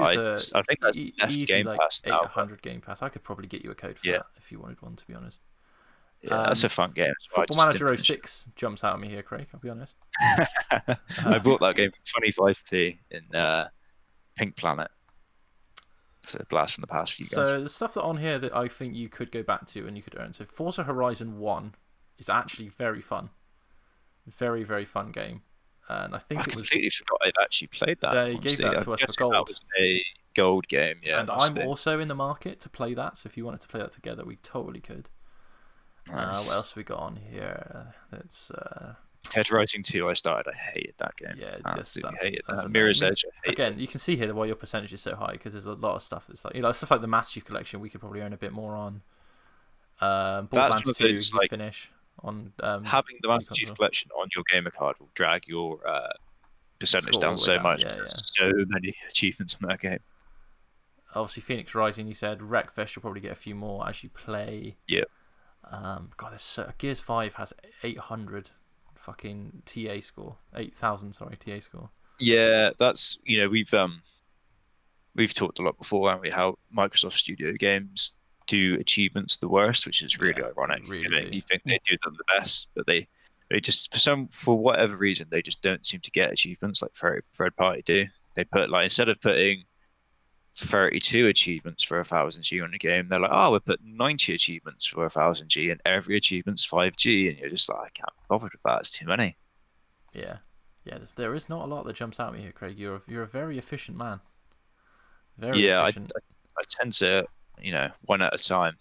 I think that's left Game Pass now. 800 Game Pass. I could probably get you a code for that if you wanted one, to be honest. Yeah, that's a fun game. Football Manager 06 jumps out at me here, Craig. I'll be honest. I bought that game for 25p in Pink Planet. It's a blast from the past for you guys. So the stuff that on here that I think you could go back to and you could earn. So Forza Horizon 1 is actually very fun. Very, very fun game. And I think I completely forgot I'd actually played that. They gave that to us for gold. That was a gold game, yeah. And I'm also in the market to play that, so if you wanted to play that together, we totally could. Nice. What else have we got on here? That's Dead Rising 2, I started. I hated that game. Yeah, absolutely hated that's that. Mirror's Edge, I hated again, you can see here why your percentage is so high because there's a lot of stuff that's like stuff like the Master Chief Collection. We could probably earn a bit more on. Borderlands 2, you finish on having the Master Chief Collection on your gamer card will drag your percentage down so much. So many achievements in that game. Obviously, Phoenix Rising. You said Wreckfest. You'll probably get a few more as you play. Yeah. God, Gears 5 has 800 fucking TA score. 8,000, sorry, TA score. Yeah, that's we've we've talked a lot before, haven't we, how Microsoft Studio games do achievements the worst, which is really Yeah, ironic. they really You know, do. you think they do them the best, but they just for whatever reason they just don't seem to get achievements like third party do. They put like instead of putting 32 achievements for 1000G on a game, they're like, oh, we'll put 90 achievements for 1000G, and every achievement's 5G, and you're just like, I can't be bothered with that. It's too many. Yeah, yeah. There is not a lot that jumps out at me here, Craig. You're a very efficient man. Very Yeah, efficient. I tend to, you know, one at a time.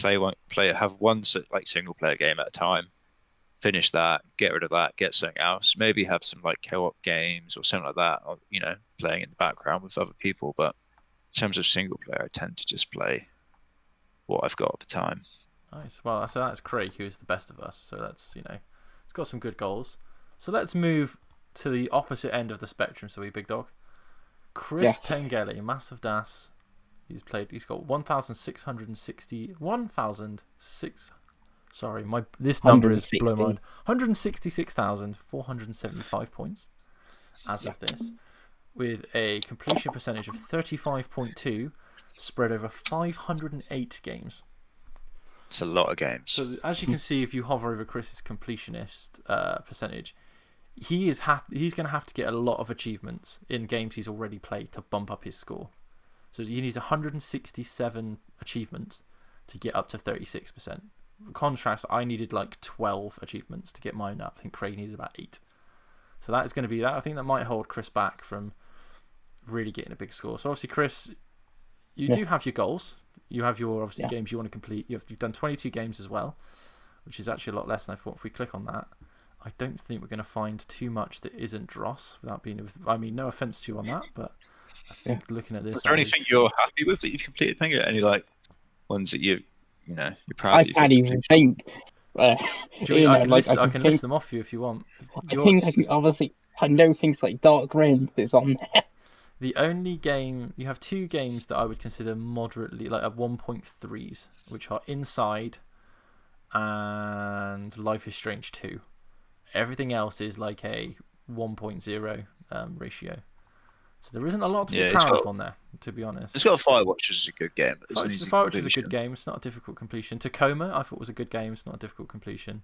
Have one like single player game at a time. Finish that, get rid of that, get something else. Maybe have some like co-op games or something like that, or you know, playing in the background with other people. But in terms of single player, I tend to just play what I've got at the time. Nice. Well, so that's Craig, who is the best of us. So that's, you know, it's got some good goals. So let's move to the opposite end of the spectrum. So we big dog. Chris Yes. Pengelly, massive DAS. He's got 1,660. 1,006. Sorry, this number is blown my mind. 166,475 points as of this, with a completion percentage of 35.2, spread over 508 games. It's a lot of games. So as you can see, if you hover over Chris's completionist percentage, he's going to have to get a lot of achievements in games he's already played to bump up his score. So he needs 167 achievements to get up to 36%. In contrast, I needed like 12 achievements to get mine up. I think Craig needed about 8. So that is going to be that. I think that might hold Chris back from really getting a big score. So obviously, Chris, you do have your goals. You have your obviously games you want to complete. You've done 22 games as well, which is actually a lot less than I thought. If we click on that, I don't think we're going to find too much that isn't dross without being. I mean, no offense to you on that, but I think looking at this, is there anything you're happy with that you've completed? Penguin? Any like ones that you're proud? I can't even think. I can list them off for you if you want. Obviously I know things like Dark Rim is on there. The only game you have 2 games that I would consider moderately like at 1.3s, which are Inside and Life is Strange 2. Everything else is like a 1.0 ratio. So there isn't a lot to be proud of on there, to be honest. It's got Firewatch, which is a good game. Firewatch is a good game. It's not a difficult completion. Tacoma, I thought was a good game. It's not a difficult completion.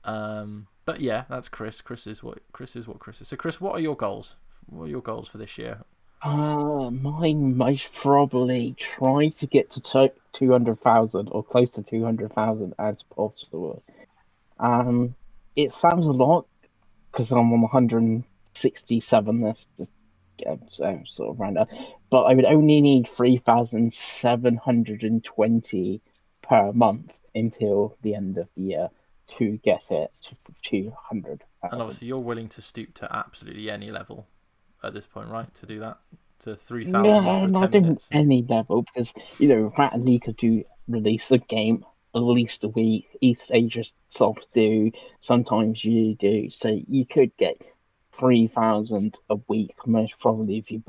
But yeah, that's Chris. Chris is what Chris is. So Chris, what are your goals? What are your goals for this year? Mine most probably try to get to 200,000 or close to 200,000 as possible. It sounds a lot because I'm on 167. That's just sort of random. But I would only need 3,720 per month until the end of the year to get it to 200,000. And obviously, you're willing to stoop to absolutely any level at this point, right? To do that to 3,000 for 10 minutes. Any level because Rat and Leaker do release a game at least a week. East Asia Soft do. Sometimes you do. So you could get 3,000 a week most probably if you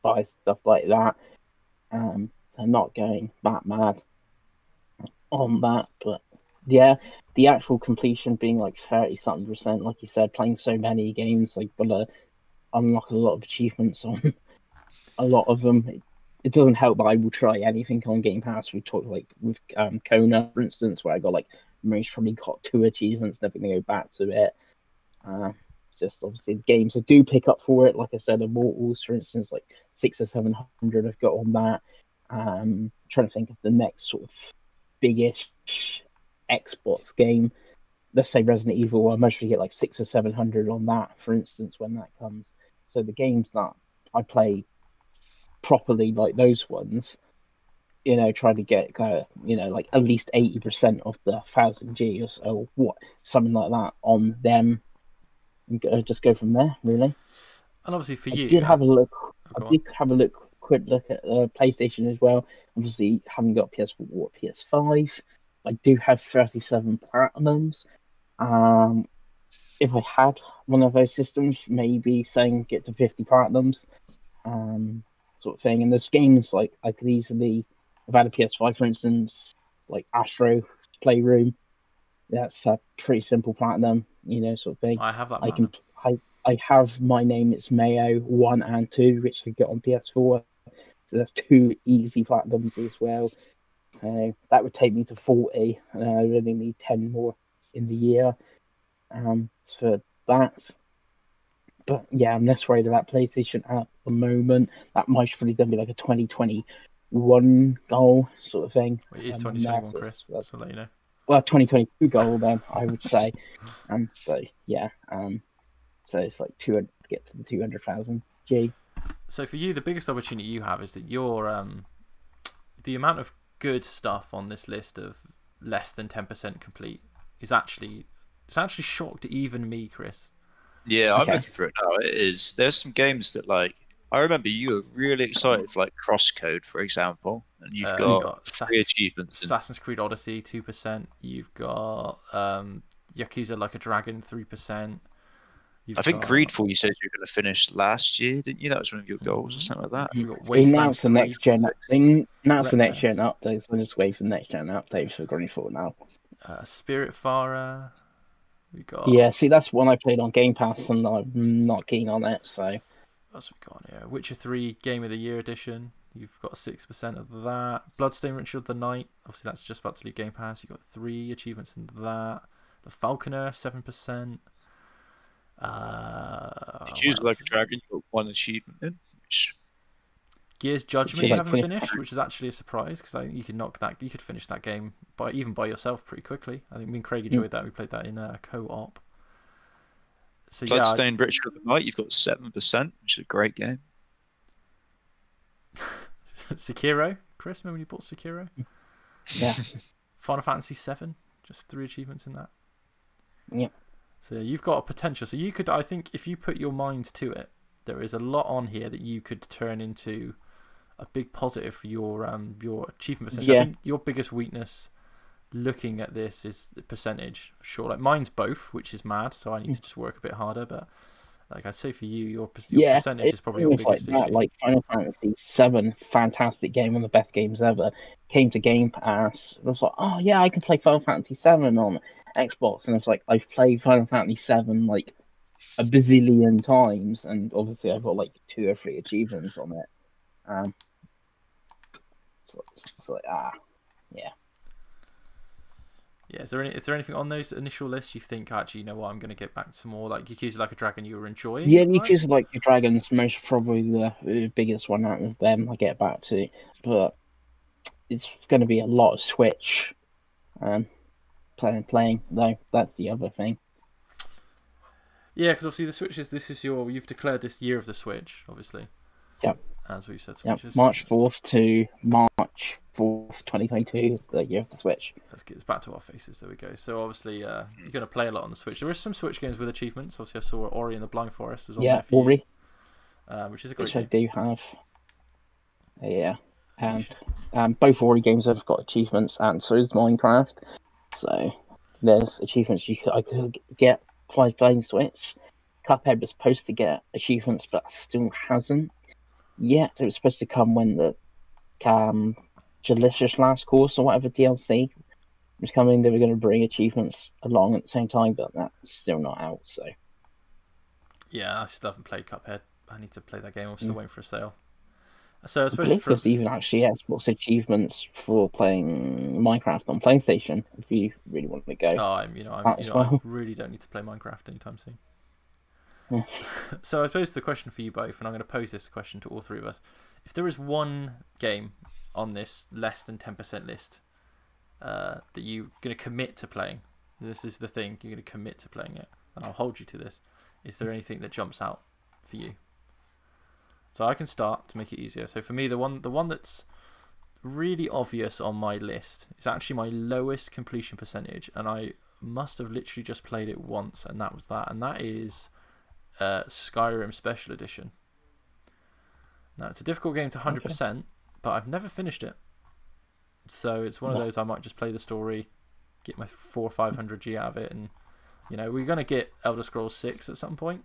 buy stuff like that. So not going that mad on that, but yeah, the actual completion being like 30-something%, like you said, playing so many games, like gotta unlock a lot of achievements on a lot of them. It doesn't help that I will try anything on Game Pass. We talked like with Kona, for instance, where I got like most probably got 2 achievements, never gonna go back to it. Just obviously the games I do pick up for it, like I said, Immortals, for instance, like 600 or 700 I've got on that. Trying to think of the next sort of biggish Xbox game. Let's say Resident Evil, I mostly get like 600 or 700 on that, for instance, when that comes. So the games that I play properly, like those ones, try to get like at least 80% of the 1000G or so, something like that on them, and just go from there, really. And obviously for you, I did have a quick look at PlayStation as well. Obviously, haven't got PS4 or PS5. I do have 37 platinums. If I had one of those systems, maybe saying get to 50 platinums, sort of thing. And there's games like I could easily, I've had a PS5, for instance, like Astro Playroom. That's a pretty simple platinum, sort of thing. I have that. I have My Name It's Mayo 1 and 2, which I get on PS4 So that's 2 easy platinums as well. That would take me to 40, and I really need 10 more in the year for that. But yeah, I'm less worried about PlayStation at the moment. That might probably going to be like a 2021 goal sort of thing. It is 2021, Chris. So I'll let you know. Well, 2022 goal then, I would say. So yeah, so it's like 200 to get to the 200,000 G. So for you, the biggest opportunity you have is that your the amount of good stuff on this list of less than 10% complete is actually shocked even me, Chris. Yeah, I'm looking for it now. It is. There's some games that like I remember you were really excited for like Crosscode, for example, and you've got 3 achievements. Assassin's Creed Odyssey 2%. You've got Yakuza Like a Dragon 3%. I think Greedfall you said you were going to finish last year, didn't you? That was one of your goals or something like that. They announced the next gen. They announced the next gen updates. So I'm just waiting for the next gen updates for Greedfall now. Spiritfarer. We got. Yeah, see, that's one I played on Game Pass, and I'm not keen on it. So. What's we got here? Witcher 3 Game of the Year edition. You've got 6% of that. Bloodstained Ritual of the Night. Obviously, that's just about to leave Game Pass. You've got 3 achievements in that. The Falconer 7%. Choose Like a Dragon, you got 1 achievement in. Gears Judgment you haven't finished, which is actually a surprise because you could finish that game by yourself pretty quickly. I think me and Craig enjoyed that. We played that in co-op. So Bloodstained Ritual of the Night, you've got 7%, which is a great game. Sekiro, Chris, remember when you bought Sekiro? Yeah. Final Fantasy 7, just 3 achievements in that. Yep. So you've got a potential. So you could, I think, if you put your mind to it, there is a lot on here that you could turn into a big positive for your achievement percentage. Yeah. I think your biggest weakness looking at this is the percentage for sure. Like mine's both, which is mad. So I need to just work a bit harder. But like I'd say for you, your percentage is probably your biggest issue. Like Final Fantasy 7, fantastic game, one of the best games ever. Came to Game Pass. I was like, oh yeah, I can play Final Fantasy 7 on Xbox, and it's like I've played Final Fantasy 7 like a bazillion times, and obviously I've got like 2 or 3 achievements on it. So it's like yeah. Yeah, is there anything on those initial lists you think actually, you know what, I'm going to get back to some more, like Yakuza Like a Dragon you were enjoying? Yeah, Yakuza Like a Dragon's most probably the biggest one out of them I get back to, but it's going to be a lot of Switch playing though. That's the other thing. Yeah, because obviously the Switch you've declared this year of the Switch, obviously. Yep. As we've said. Yep. March 4th to March 4th, 2022 is the year of the Switch. Let's get this back to our faces. There we go. So obviously you're going to play a lot on the Switch. There is some Switch games with achievements. Obviously I saw Ori and the Blind Forest was on there for Ori. Which is a great game. I do have. Yeah. And both Ori games have got achievements, and so is Minecraft. So there's achievements I could get playing Switch. Cuphead was supposed to get achievements, but still hasn't yet. It was supposed to come when the Delicious Last Course or whatever DLC was coming. They were going to bring achievements along at the same time, but that's still not out. So yeah, I still haven't played Cuphead. I need to play that game. I'm still waiting for a sale. So I suppose there's even actually Xbox achievements for playing Minecraft on PlayStation if you really want to go. I really don't need to play Minecraft anytime soon. Yeah. So I suppose the question for you both, and I'm going to pose this question to all three of us: if there is one game on this less than 10% list that you're going to commit to playing, this is the thing, you're going to commit to playing it, and I'll hold you to this. Is there anything that jumps out for you? So I can start to make it easier. So for me, the one that's really obvious on my list is actually my lowest completion percentage, and I must have literally just played it once, and that was that. And that is Skyrim Special Edition. Now it's a difficult game to 100%, but I've never finished it. So it's one of those I might just play the story, get my 400 or 500 G out of it, and we're gonna get Elder Scrolls 6 at some point.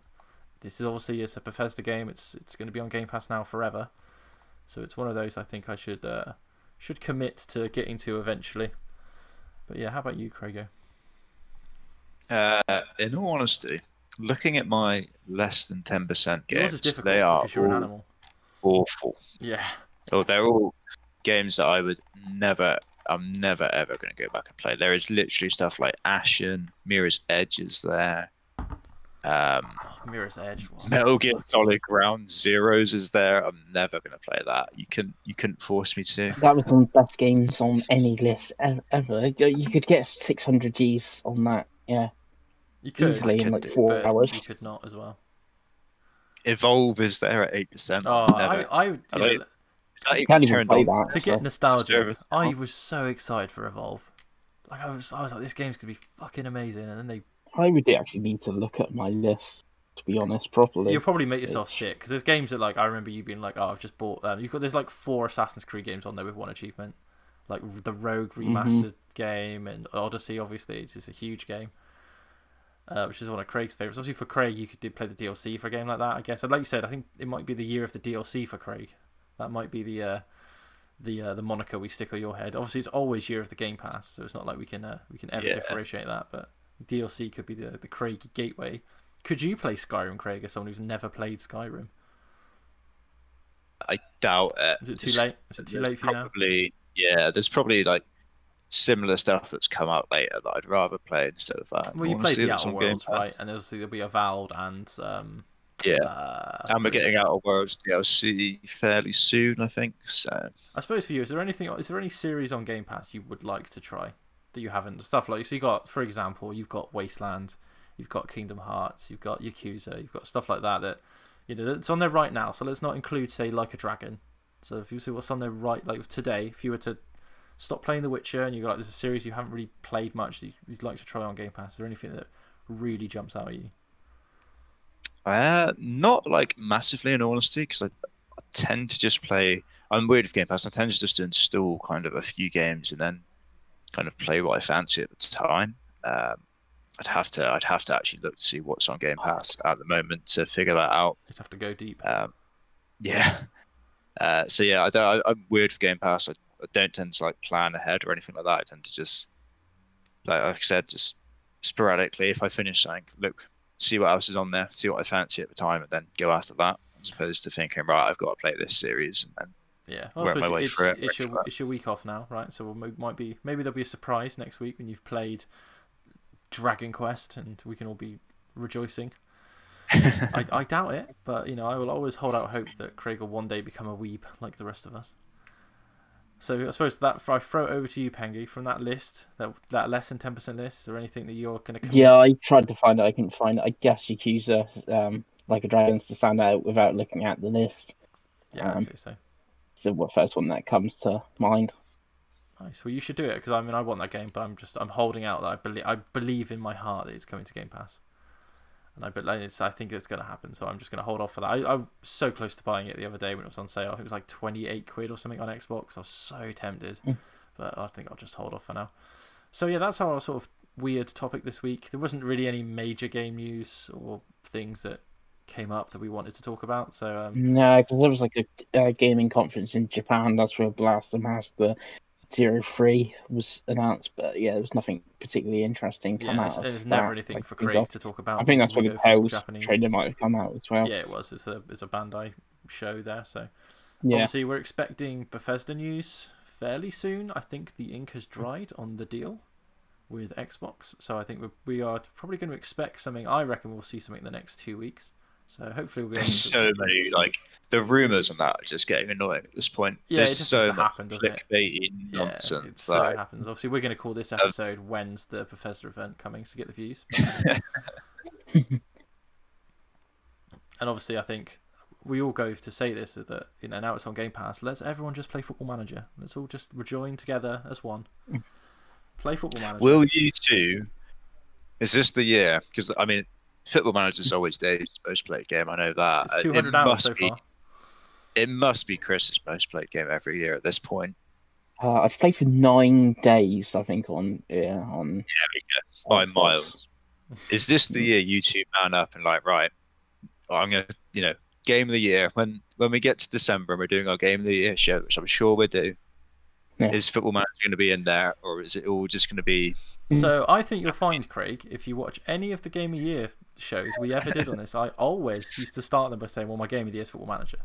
This is obviously a Bethesda game. It's going to be on Game Pass now forever. So it's one of those I think I should commit to getting to eventually. But yeah, how about you, Craigo? In all honesty, looking at my less than 10% games, Yours is difficult they are because you're an animal. Awful. Yeah. Oh, they're all games that I'm never ever going to go back and play. There is literally stuff like Ashen, Mirror's Edge is there. Mirror's Edge. What? Metal Gear Solid Ground Zeroes is there. I'm never going to play that. You couldn't force me to. That was one of the best games on any list ever. You could get 600 Gs on that, yeah, You could, easily in like do, 4 but hours. you could not as well. Evolve is there at 8%. Oh, Never. I Is that even Can't even turned play on? that. to so- get nostalgic, Service. I was so excited for Evolve. Like I was like, this game's gonna be fucking amazing, and then they. I would actually need to look at my list, to be honest, properly. You'll probably make yourself sick because there's games that like I remember you being like, oh, I've just bought. There's like 4 Assassin's Creed games on there with one achievement, like the Rogue remastered game and Odyssey. Obviously, it's just a huge game. Which is one of Craig's favorites. Obviously, for Craig, you could play the DLC for a game like that, I guess. And like you said, I think it might be the year of the DLC for Craig. That might be the moniker we stick on your head. Obviously, it's always year of the Game Pass, so it's not like we can ever Yeah. differentiate that. But DLC could be the Craig gateway. Could you play Skyrim, Craig, as someone who's never played Skyrim? I doubt it. Is it too late? Is it too late for you now? Probably, yeah. There's probably like similar stuff that's come out later that I'd rather play instead of that. Well, you played Honestly, the that's Outer on Game Worlds, Pass. right? And obviously there'll be Avowed and And we're getting Outer Worlds DLC fairly soon, I think. So I suppose for you, is there any series on Game Pass you would like to try that you haven't? Stuff like, so you got, for example, you've got Wasteland, you've got Kingdom Hearts, you've got Yakuza, you've got stuff like that that's on there right now. So let's not include, say, Like a Dragon. So if you see what's on there right, like today, if you were to stop playing The Witcher and you got like there's a series you haven't really played much that you'd like to try on Game Pass, is there anything that really jumps out at you? not like massively, in all honesty, because I tend to just play. I'm weird with Game Pass. I tend to just install kind of a few games and then kind of play what I fancy at the time. I'd have to actually look to see what's on Game Pass at the moment to figure that out. You'd have to go deep. Yeah. So yeah, I'm weird with Game Pass. I don't tend to like plan ahead or anything like that. I tend to just, like I said, just sporadically. If I finish something, look, see what else is on there, see what I fancy at the time, and then go after that, as opposed to thinking, right, I've got to play this series and then Yeah, work my way through it. it's your week off now, right? So maybe there'll be a surprise next week when you've played Dragon Quest, and we can all be rejoicing. I doubt it, but I will always hold out hope that Craig will one day become a weeb like the rest of us. So I suppose that if I throw it over to you, Pengy, from that list, that less than 10% list, is there anything that you're going to? Yeah, I tried to find it. I couldn't find it. I guess Yakuza, Like a Dragon's to stand out without looking at the list. Yeah, I'd say so. So what first one that comes to mind? Nice. Well, you should do it because I want that game, but I'm holding out that I believe in my heart that it's coming to Game Pass, and I think it's going to happen. So I'm just going to hold off for that. I was so close to buying it the other day when it was on sale. It was like 28 quid or something on Xbox. I was so tempted, but I think I'll just hold off for now. So yeah, that's our sort of weird topic this week. There wasn't really any major game news or things that came up that we wanted to talk about. So No, because there was like a gaming conference in Japan. That's where Blaster Master 03 was announced, but yeah, there was nothing particularly interesting come out. There's of never that. anything Like, for Craig to talk about. I think that's when when we the go for Tales Japanese. trailer might have come out as well. Yeah, it was. It's a Bandai show there. So Yeah. obviously we're expecting Bethesda news fairly soon. I think the ink has dried on the deal with Xbox, so I think we are probably going to expect something. I reckon we'll see something in the next 2 weeks. So hopefully we'll be able There's to... so many, like, the rumors on that are just getting annoying at this point. Yeah, There's it just so doesn't much happen, doesn't it? clickbaity Yeah, nonsense. it so like, happens. Obviously, we're going to call this episode "When's the Bethesda event coming?" to get the views. And obviously, I think we all go to say this that now it's on Game Pass. Let's everyone just play Football Manager. Let's all just rejoin together as one. Play Football Manager. Will you two? Is this the year? Because I mean, Football Manager is always Dave's most played game. I know that. It's 200 hours so far. It must be Chris's most played game every year at this point. I've played for 9 days, I think, on By Xbox. miles. Is this the year you two man up and like, right? I'm gonna, game of the year when we get to December and we're doing our game of the year show, which I'm sure we'll do. Yeah. Is Football Manager going to be in there, or is it all just going to be? So I think you'll find, Craig, if you watch any of the Game of the Year shows we ever did on this, I always used to start them by saying, "Well, my Game of the Year is Football Manager."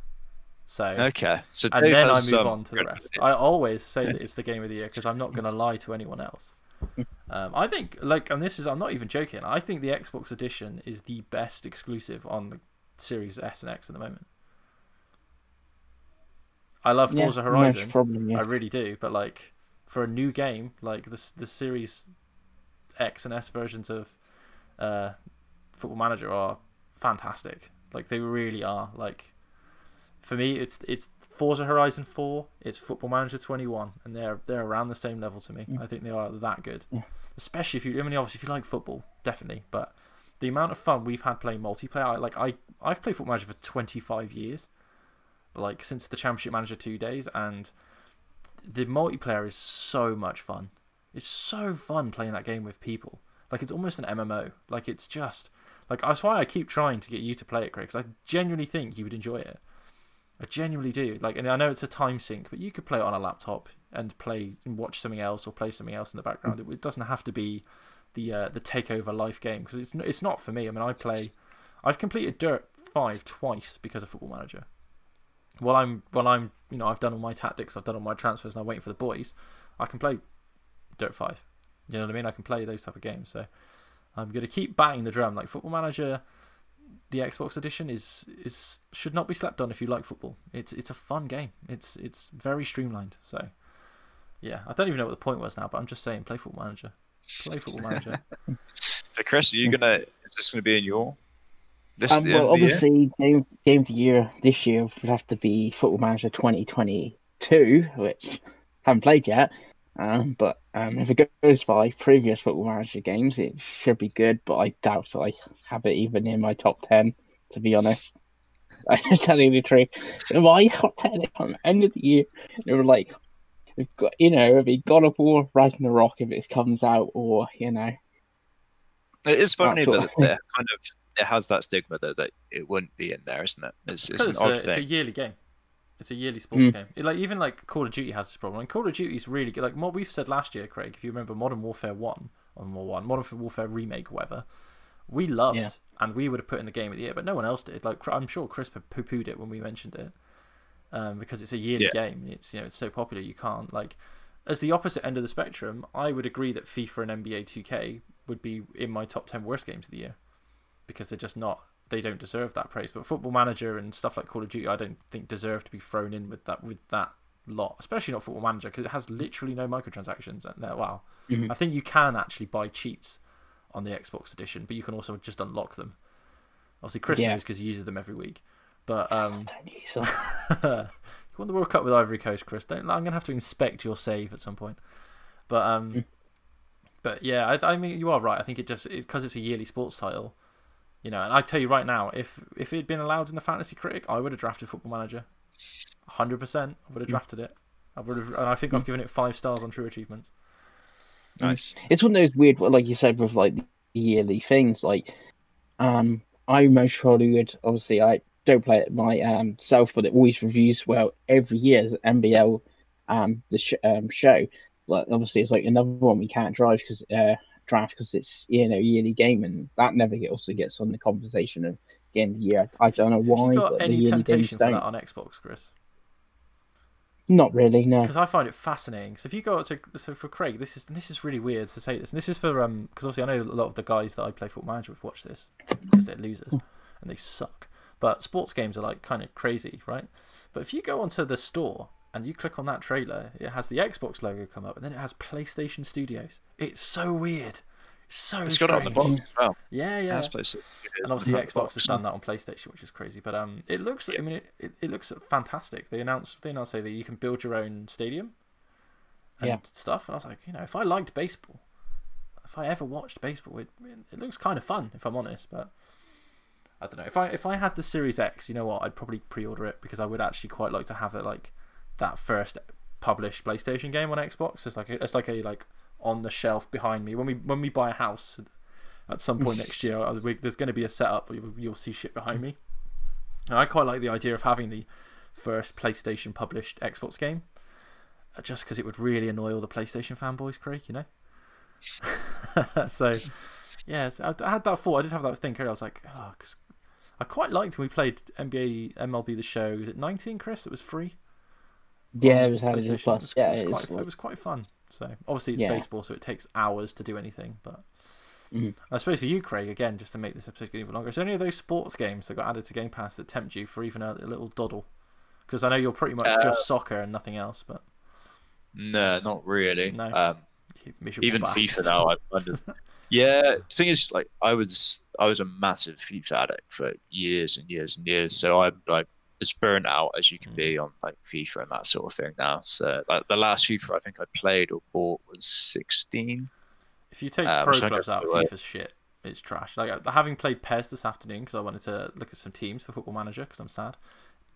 So Okay, so and Dave then I has move some on to the good rest. ideas. I always say that it's the game of the year because I'm not going to lie to anyone else. I think, like, and this is, I'm not even joking. I think the Xbox edition is the best exclusive on the Series S and X at the moment. I love Forza Horizon, most probably, I yeah. really do, but like for a new game, like the Series X and S versions of Football Manager are fantastic. Like they really are. Like for me, it's Forza Horizon 4, it's Football Manager 21, and they're around the same level to me. I think they are that good. Yeah. Especially if you, I mean, obviously if you like football, definitely. But the amount of fun we've had playing multiplayer, I've played Football Manager for 25 years, like since the Championship Manager 2 days, and the multiplayer is so much fun. It's so fun playing that game with people. Like it's almost an MMO. Like it's just like that's why I keep trying to get you to play it, Craig, because I genuinely think you would enjoy it. I genuinely do. Like, and I know it's a time sink, but you could play it on a laptop and play and watch something else or play something else in the background. It doesn't have to be the takeover life game because it's not for me. I mean, I've completed Dirt 5 twice because of Football Manager. While I'm I've done all my tactics, I've done all my transfers, and I'm waiting for the boys. I can play Dirt 5. You know what I mean? I can play those type of games. So I'm gonna keep banging the drum. Like Football Manager, the Xbox edition is should not be slept on if you like football. It's a fun game. It's very streamlined. So yeah, I don't even know what the point was now, but I'm just saying, play Football Manager. Play Football Manager. So Chris, is this gonna be in your this the end Well, of the year? obviously, game of the year this year would have to be Football Manager 2022, which I haven't played yet. But if it goes by previous Football Manager games, it should be good. But I doubt I have it even in my top 10, to be honest. I'm telling you the truth. In my top 10 on the end of the year, they were like, we've got, it'd be God of War, Ragnarok if it comes out, or It is funny That's that what- it has that stigma that it wouldn't be in there, isn't it? It's Because an odd it's a thing. yearly game. It's a yearly sports game. Even like Call of Duty has this problem. And Call of Duty is really good. Like what we've said last year, Craig, if you remember Modern Warfare 1, or Modern Warfare Remake, or whatever, we loved and we would have put in the game of the year, but no one else did. Like I'm sure Chris poo-pooed it when we mentioned it, because it's a yearly game. It's it's so popular you can't like. As the opposite end of the spectrum, I would agree that FIFA and NBA 2K would be in my top 10 worst games of the year because they're just not. They don't deserve that praise. But Football Manager and stuff like Call of Duty, I don't think deserve to be thrown in with that lot, especially not Football Manager because it has literally no microtransactions. Wow, I think you can actually buy cheats on the Xbox edition, but you can also just unlock them. Obviously, Chris knows because he uses them every week. But don't use them. you won the World Cup with Ivory Coast, Chris. I'm gonna have to inspect your save at some point. But but yeah, I mean you are right. I think because it's a yearly sports title. And I tell you right now, if it had been allowed in the Fantasy Critic, I would have drafted Football Manager. 100%. I would have drafted it. And I think I've given it 5 stars on True Achievements. Nice. It's one of those weird, like you said, with like the yearly things. Like, I most probably would. Obviously, I don't play it myself, but it always reviews well every year as NBL, show. Like, obviously, it's like another one we can't draft because it's yearly game, and that never also gets on the conversation of game of the year. I don't know why. Have you got but any the yearly games temptation for don't. that on Xbox, Chris? Not really, no. Because I find it fascinating. So if you go to for Craig, this is really weird to say this. And this is for because obviously I know a lot of the guys that I play Football Manager with watch this because they're losers and they suck. But sports games are like kind of crazy, right? But if you go onto the store and you click on that trailer, it has the Xbox logo come up, and then it has PlayStation Studios. It's so weird. It's got it on the box as well. Yeah. That's PlayStation. And obviously Xbox has done that on PlayStation, which is crazy. But it looks. I mean, it looks fantastic. They announced say that you can build your own stadium and stuff. And I was like, if I liked baseball, if I ever watched baseball, it looks kind of fun. If I'm honest, but I don't know. If I had the Series X, you know what? I'd probably pre-order it because I would actually quite like to have it like that first published PlayStation game on Xbox. It's like a on the shelf behind me when we buy a house at some point next year. There's going to be a setup. You'll see shit behind me, and I quite like the idea of having the first PlayStation published Xbox game, just because it would really annoy all the PlayStation fanboys, Craig. So yeah, I had that thought. I did have that thing. I was like, because I quite liked when we played NBA MLB The Show. Was it 19, Chris? It was free. Yeah, on it was having PlayStation. plus. Yeah, it was quite fun. So obviously it's baseball, so it takes hours to do anything. But I suppose for you, Craig, again, just to make this episode even longer, is there any of those sports games that got added to Game Pass that tempt you for even a little doddle? Because I know you're pretty much just soccer and nothing else. But no, not really. No. Even bastard. FIFA now. Yeah, the thing is, like, I was a massive FIFA addict for years and years and years. So I'm like as burnt out as you can be on like FIFA and that sort of thing now. So like the last FIFA I think I played or bought was 16. If you take pro clubs out, FIFA's shit. It's trash. Like having played PES this afternoon because I wanted to look at some teams for Football Manager because I'm sad.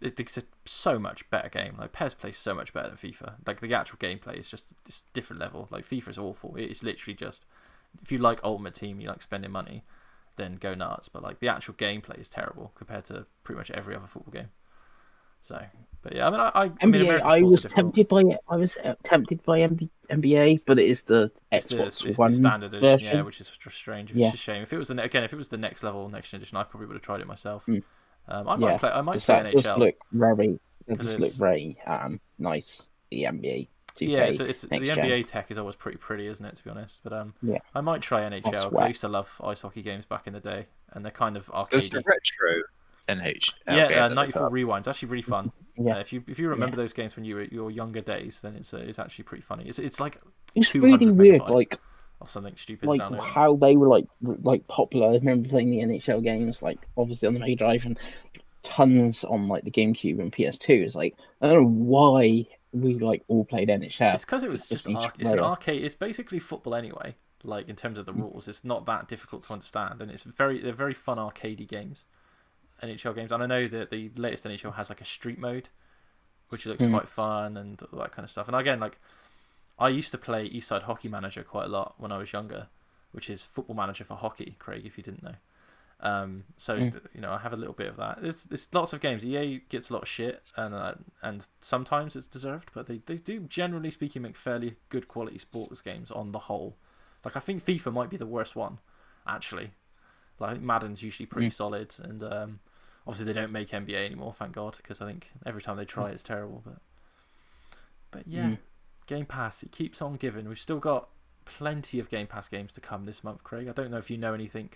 It's a so much better game. Like PES plays so much better than FIFA. Like the actual gameplay is just this different level. Like FIFA's awful. It's literally just if you like Ultimate Team, you like spending money, then go nuts. But like the actual gameplay is terrible compared to pretty much every other football game. So, but yeah, I mean, NBA. I was tempted by NBA, but it is the Xbox it's One the standard version. edition, yeah, which is strange. It's Yeah. a shame. If it was the next level, next edition, I probably would have tried it myself. Mm. I might play That does NHL. look very nice. The NBA 2K. Yeah, it's the next NBA gen. tech is always pretty pretty, isn't it? To be honest, but Yeah. I might try NHL. 'Cause I used to love ice hockey games back in the day, and they're kind of There's arcadey. the retro NHL. Yeah, game 94 Rewind's actually really fun. Yeah. If you remember those games when you were your younger days, then it's actually pretty funny. It's like It's 200 really weird, megabyte like or something stupid. like down there. how they were like popular. I remember playing the NHL games, like obviously on the Mega Drive and tons on like the GameCube and PS2. It's like I don't know why we like all played NHL. It's because it was just it's an arcade. It's basically football anyway. Like in terms of the rules, it's not that difficult to understand, and they're very fun arcadey games, NHL games. And I know that the latest NHL has like a street mode, which looks quite fun and all that kind of stuff. And again, like I used to play Eastside Hockey Manager quite a lot when I was younger, which is Football Manager for hockey, Craig, if you didn't know. I have a little bit of that. There's lots of games. EA gets a lot of shit, and sometimes it's deserved, but they do generally speaking make fairly good quality sports games on the whole. Like I think FIFA might be the worst one, actually. Like I think Madden's usually pretty solid, and obviously they don't make NBA anymore, thank God, because I think every time they try it's terrible. But yeah, Game Pass, it keeps on giving. We've still got plenty of Game Pass games to come this month, Craig. I don't know if you know anything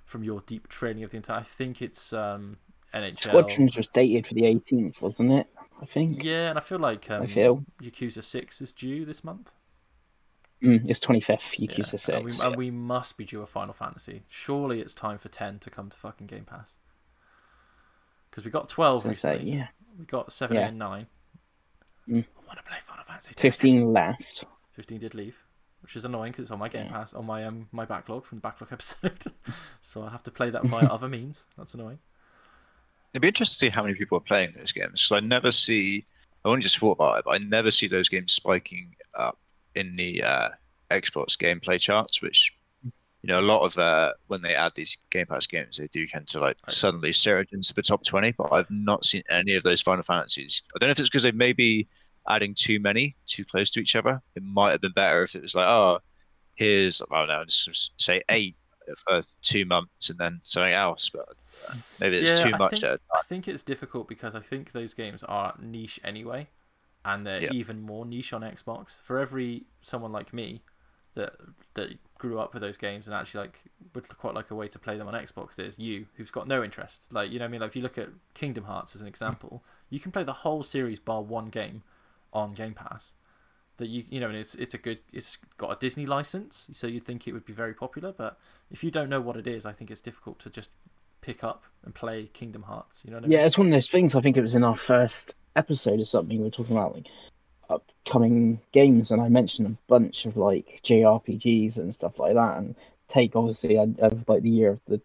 from your deep training of the entire. I think it's NHL. Squadrons was dated for the 18th, wasn't it? I think. Yeah, and I feel like Yakuza 6 is due this month. It's 25th, Yakuza 6. And we must be due a Final Fantasy. Surely it's time for 10 to come to fucking Game Pass. Because we got 12 recently. We got 7, 8, and 9. I want to play Final Fantasy 10 15 again. left. 15 did leave, which is annoying because it's on my Game Pass, on my my backlog from the backlog episode. So I have to play that via other means. That's annoying. It'd be interesting to see how many people are playing those games. So I only just thought about it, but I never see those games spiking up in the Xbox gameplay charts, which, a lot of when they add these Game Pass games, they do tend to suddenly surge into the top 20, but I've not seen any of those Final Fantasies. I don't know if it's because they may be adding too close to each other. It might have been better if it was like, here's, just say 8 for 2 months and then something else, but maybe it's too much. I think it's difficult because I think those games are niche anyway, and they're even more niche on Xbox. For every someone like me that grew up with those games and actually would quite like a way to play them on Xbox, there's you who's got no interest. Like, you know what I mean? Like if you look at Kingdom Hearts as an example, you can play the whole series bar one game on Game Pass. That and it's got a Disney license, so you'd think it would be very popular. But if you don't know what it is, I think it's difficult to just pick up and play Kingdom Hearts. You know what I mean? Yeah, it's one of those things. I think it was in our first episode or something. We were talking about upcoming games, and I mentioned a bunch of JRPGs and stuff like that. And take obviously of the year of the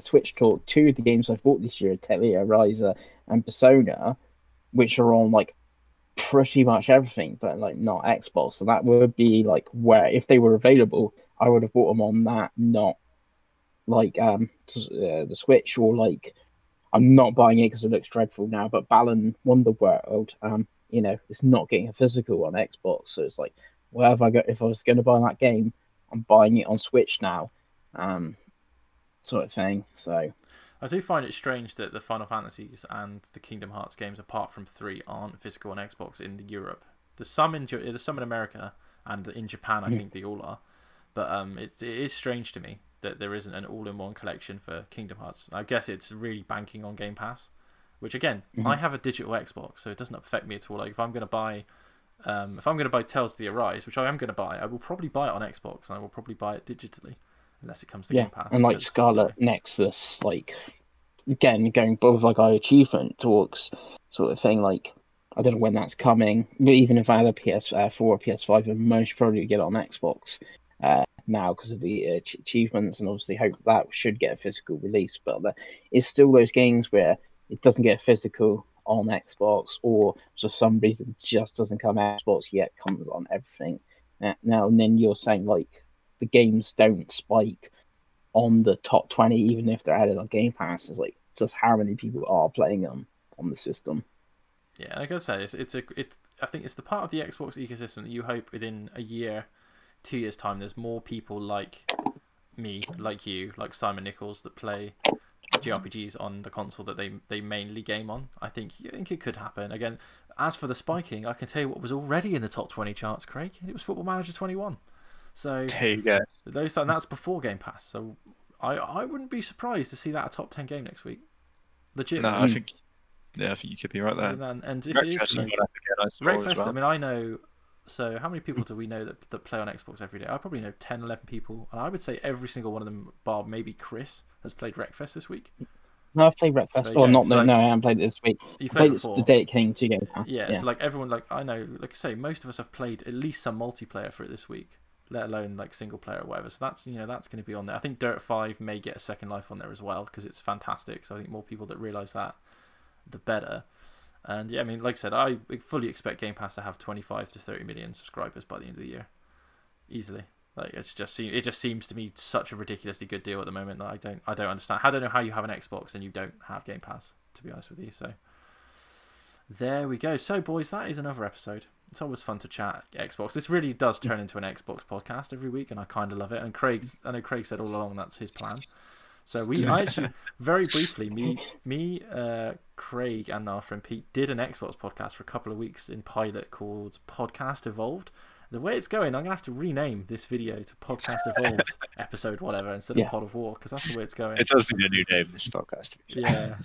Switch talk, 2 of the games I've bought this year, Telia, Ryza, and Persona, which are on pretty much everything, but not Xbox. So that would be where if they were available, I would have bought them on that, not the Switch, or I'm not buying it because it looks dreadful now. But Balan Wonderworld, it's not getting a physical on Xbox, so it's if I was going to buy that game, I'm buying it on Switch now, sort of thing. So I do find it strange that the Final Fantasies and the Kingdom Hearts games, apart from 3, aren't physical on Xbox in Europe. There's some in America, and in Japan I think they all are. But it is strange to me that there isn't an all-in-one collection for Kingdom Hearts. I guess it's really banking on Game Pass, which again, I have a digital Xbox, so it doesn't affect me at all. Like if I'm going to buy Tales of the Arise, which I am going to buy, I will probably buy it on Xbox, and I will probably buy it digitally, unless it comes to Game Pass. And like Scarlet Nexus, like again going both like our achievement talks sort of thing. Like I don't know when that's coming, but even if I had a PS4 or PS5, I'd most probably get it on Xbox now because of the achievements, and obviously hope that should get a physical release. But it's still those games where it doesn't get physical on Xbox, or for some reason just doesn't come on Xbox yet, comes on everything now. And then you're saying like the games don't spike on the top 20 even if they're added on Game Pass. It's like just how many people are playing them on the system. Yeah, like I say, I think it's the part of the Xbox ecosystem that you hope within a year, 2 years time, there's more people like me, like you, like Simon Nichols that play JRPGs on the console that they mainly game on. I think it could happen. Again, as for the spiking, I can tell you what was already in the top 20 charts, Craig. It was Football Manager 21. So there you go. And that's before Game Pass. So I wouldn't be surprised to see that a top 10 game next week. Legit. No, I think you could be right there. And if it is Wreckfest, I mean, I know. So how many people do we know that play on Xbox every day? I probably know 10, 11 people, and I would say every single one of them, bar maybe Chris, has played Wreckfest this week. No, I've played Wreckfest. Or not? No, I haven't played it this week. You played it the day it came to Game Pass. Yeah, so like everyone, like I know, like I say, most of us have played at least some multiplayer for it this week, let alone like single player or whatever. So that's that's going to be on there. I think Dirt 5 may get a second life on there as well because it's fantastic. So I think more people that realise that, the better. And yeah, I mean, like I said, I fully expect Game Pass to have 25 to 30 million subscribers by the end of the year, easily. Like it just seems to me such a ridiculously good deal at the moment that I don't understand. I don't know how you have an Xbox and you don't have Game Pass, to be honest with you. So there we go. So boys, that is another episode. It's always fun to chat Xbox. This really does turn into an Xbox podcast every week, and I kind of love it. And I know Craig said all along that's his plan. So I actually, very briefly, me, Craig, and our friend Pete did an Xbox podcast for a couple of weeks in pilot called Podcast Evolved. The way it's going, I'm going to have to rename this video to Podcast Evolved episode whatever instead of Pod of War, because that's the way it's going. It does need a new name, this podcast. Yeah.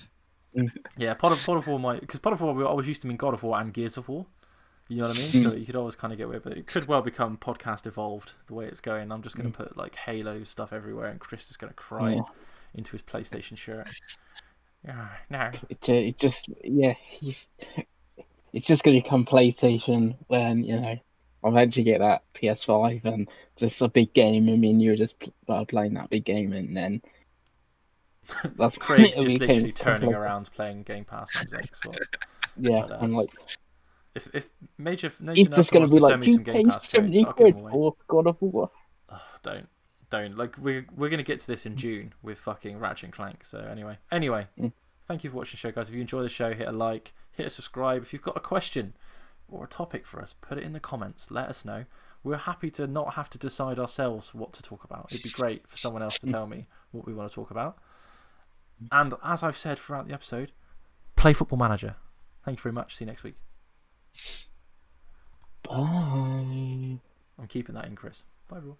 Yeah, Pod of War might... Because Pod of War, we always used to mean God of War and Gears of War. You know what I mean? So you could always kind of get away, but it could well become Podcast Evolved the way it's going. I'm just going to put like Halo stuff everywhere, and Chris is going to cry into his PlayStation shirt. No. It's just going to become PlayStation when I'll eventually get that PS5 and just a big game. I mean, you're just playing that big game, and then that's Craig's just literally turning around playing Game Pass on his Xbox. Yeah, and like if Major he's just going to be like, me some Game Pass codes, I'll give them away. For God of War. Oh, don't. Like we're going to get to this in June with fucking Ratchet and Clank. So anyway, thank you for watching the show, guys. If you enjoy the show, hit a like, hit a subscribe. If you've got a question or a topic for us, put it in the comments. Let us know. We're happy to not have to decide ourselves what to talk about. It'd be great for someone else to tell me what we want to talk about. And as I've said throughout the episode, play Football Manager. Thank you very much. See you next week. Bye. I'm keeping that in, Chris. Bye, everyone.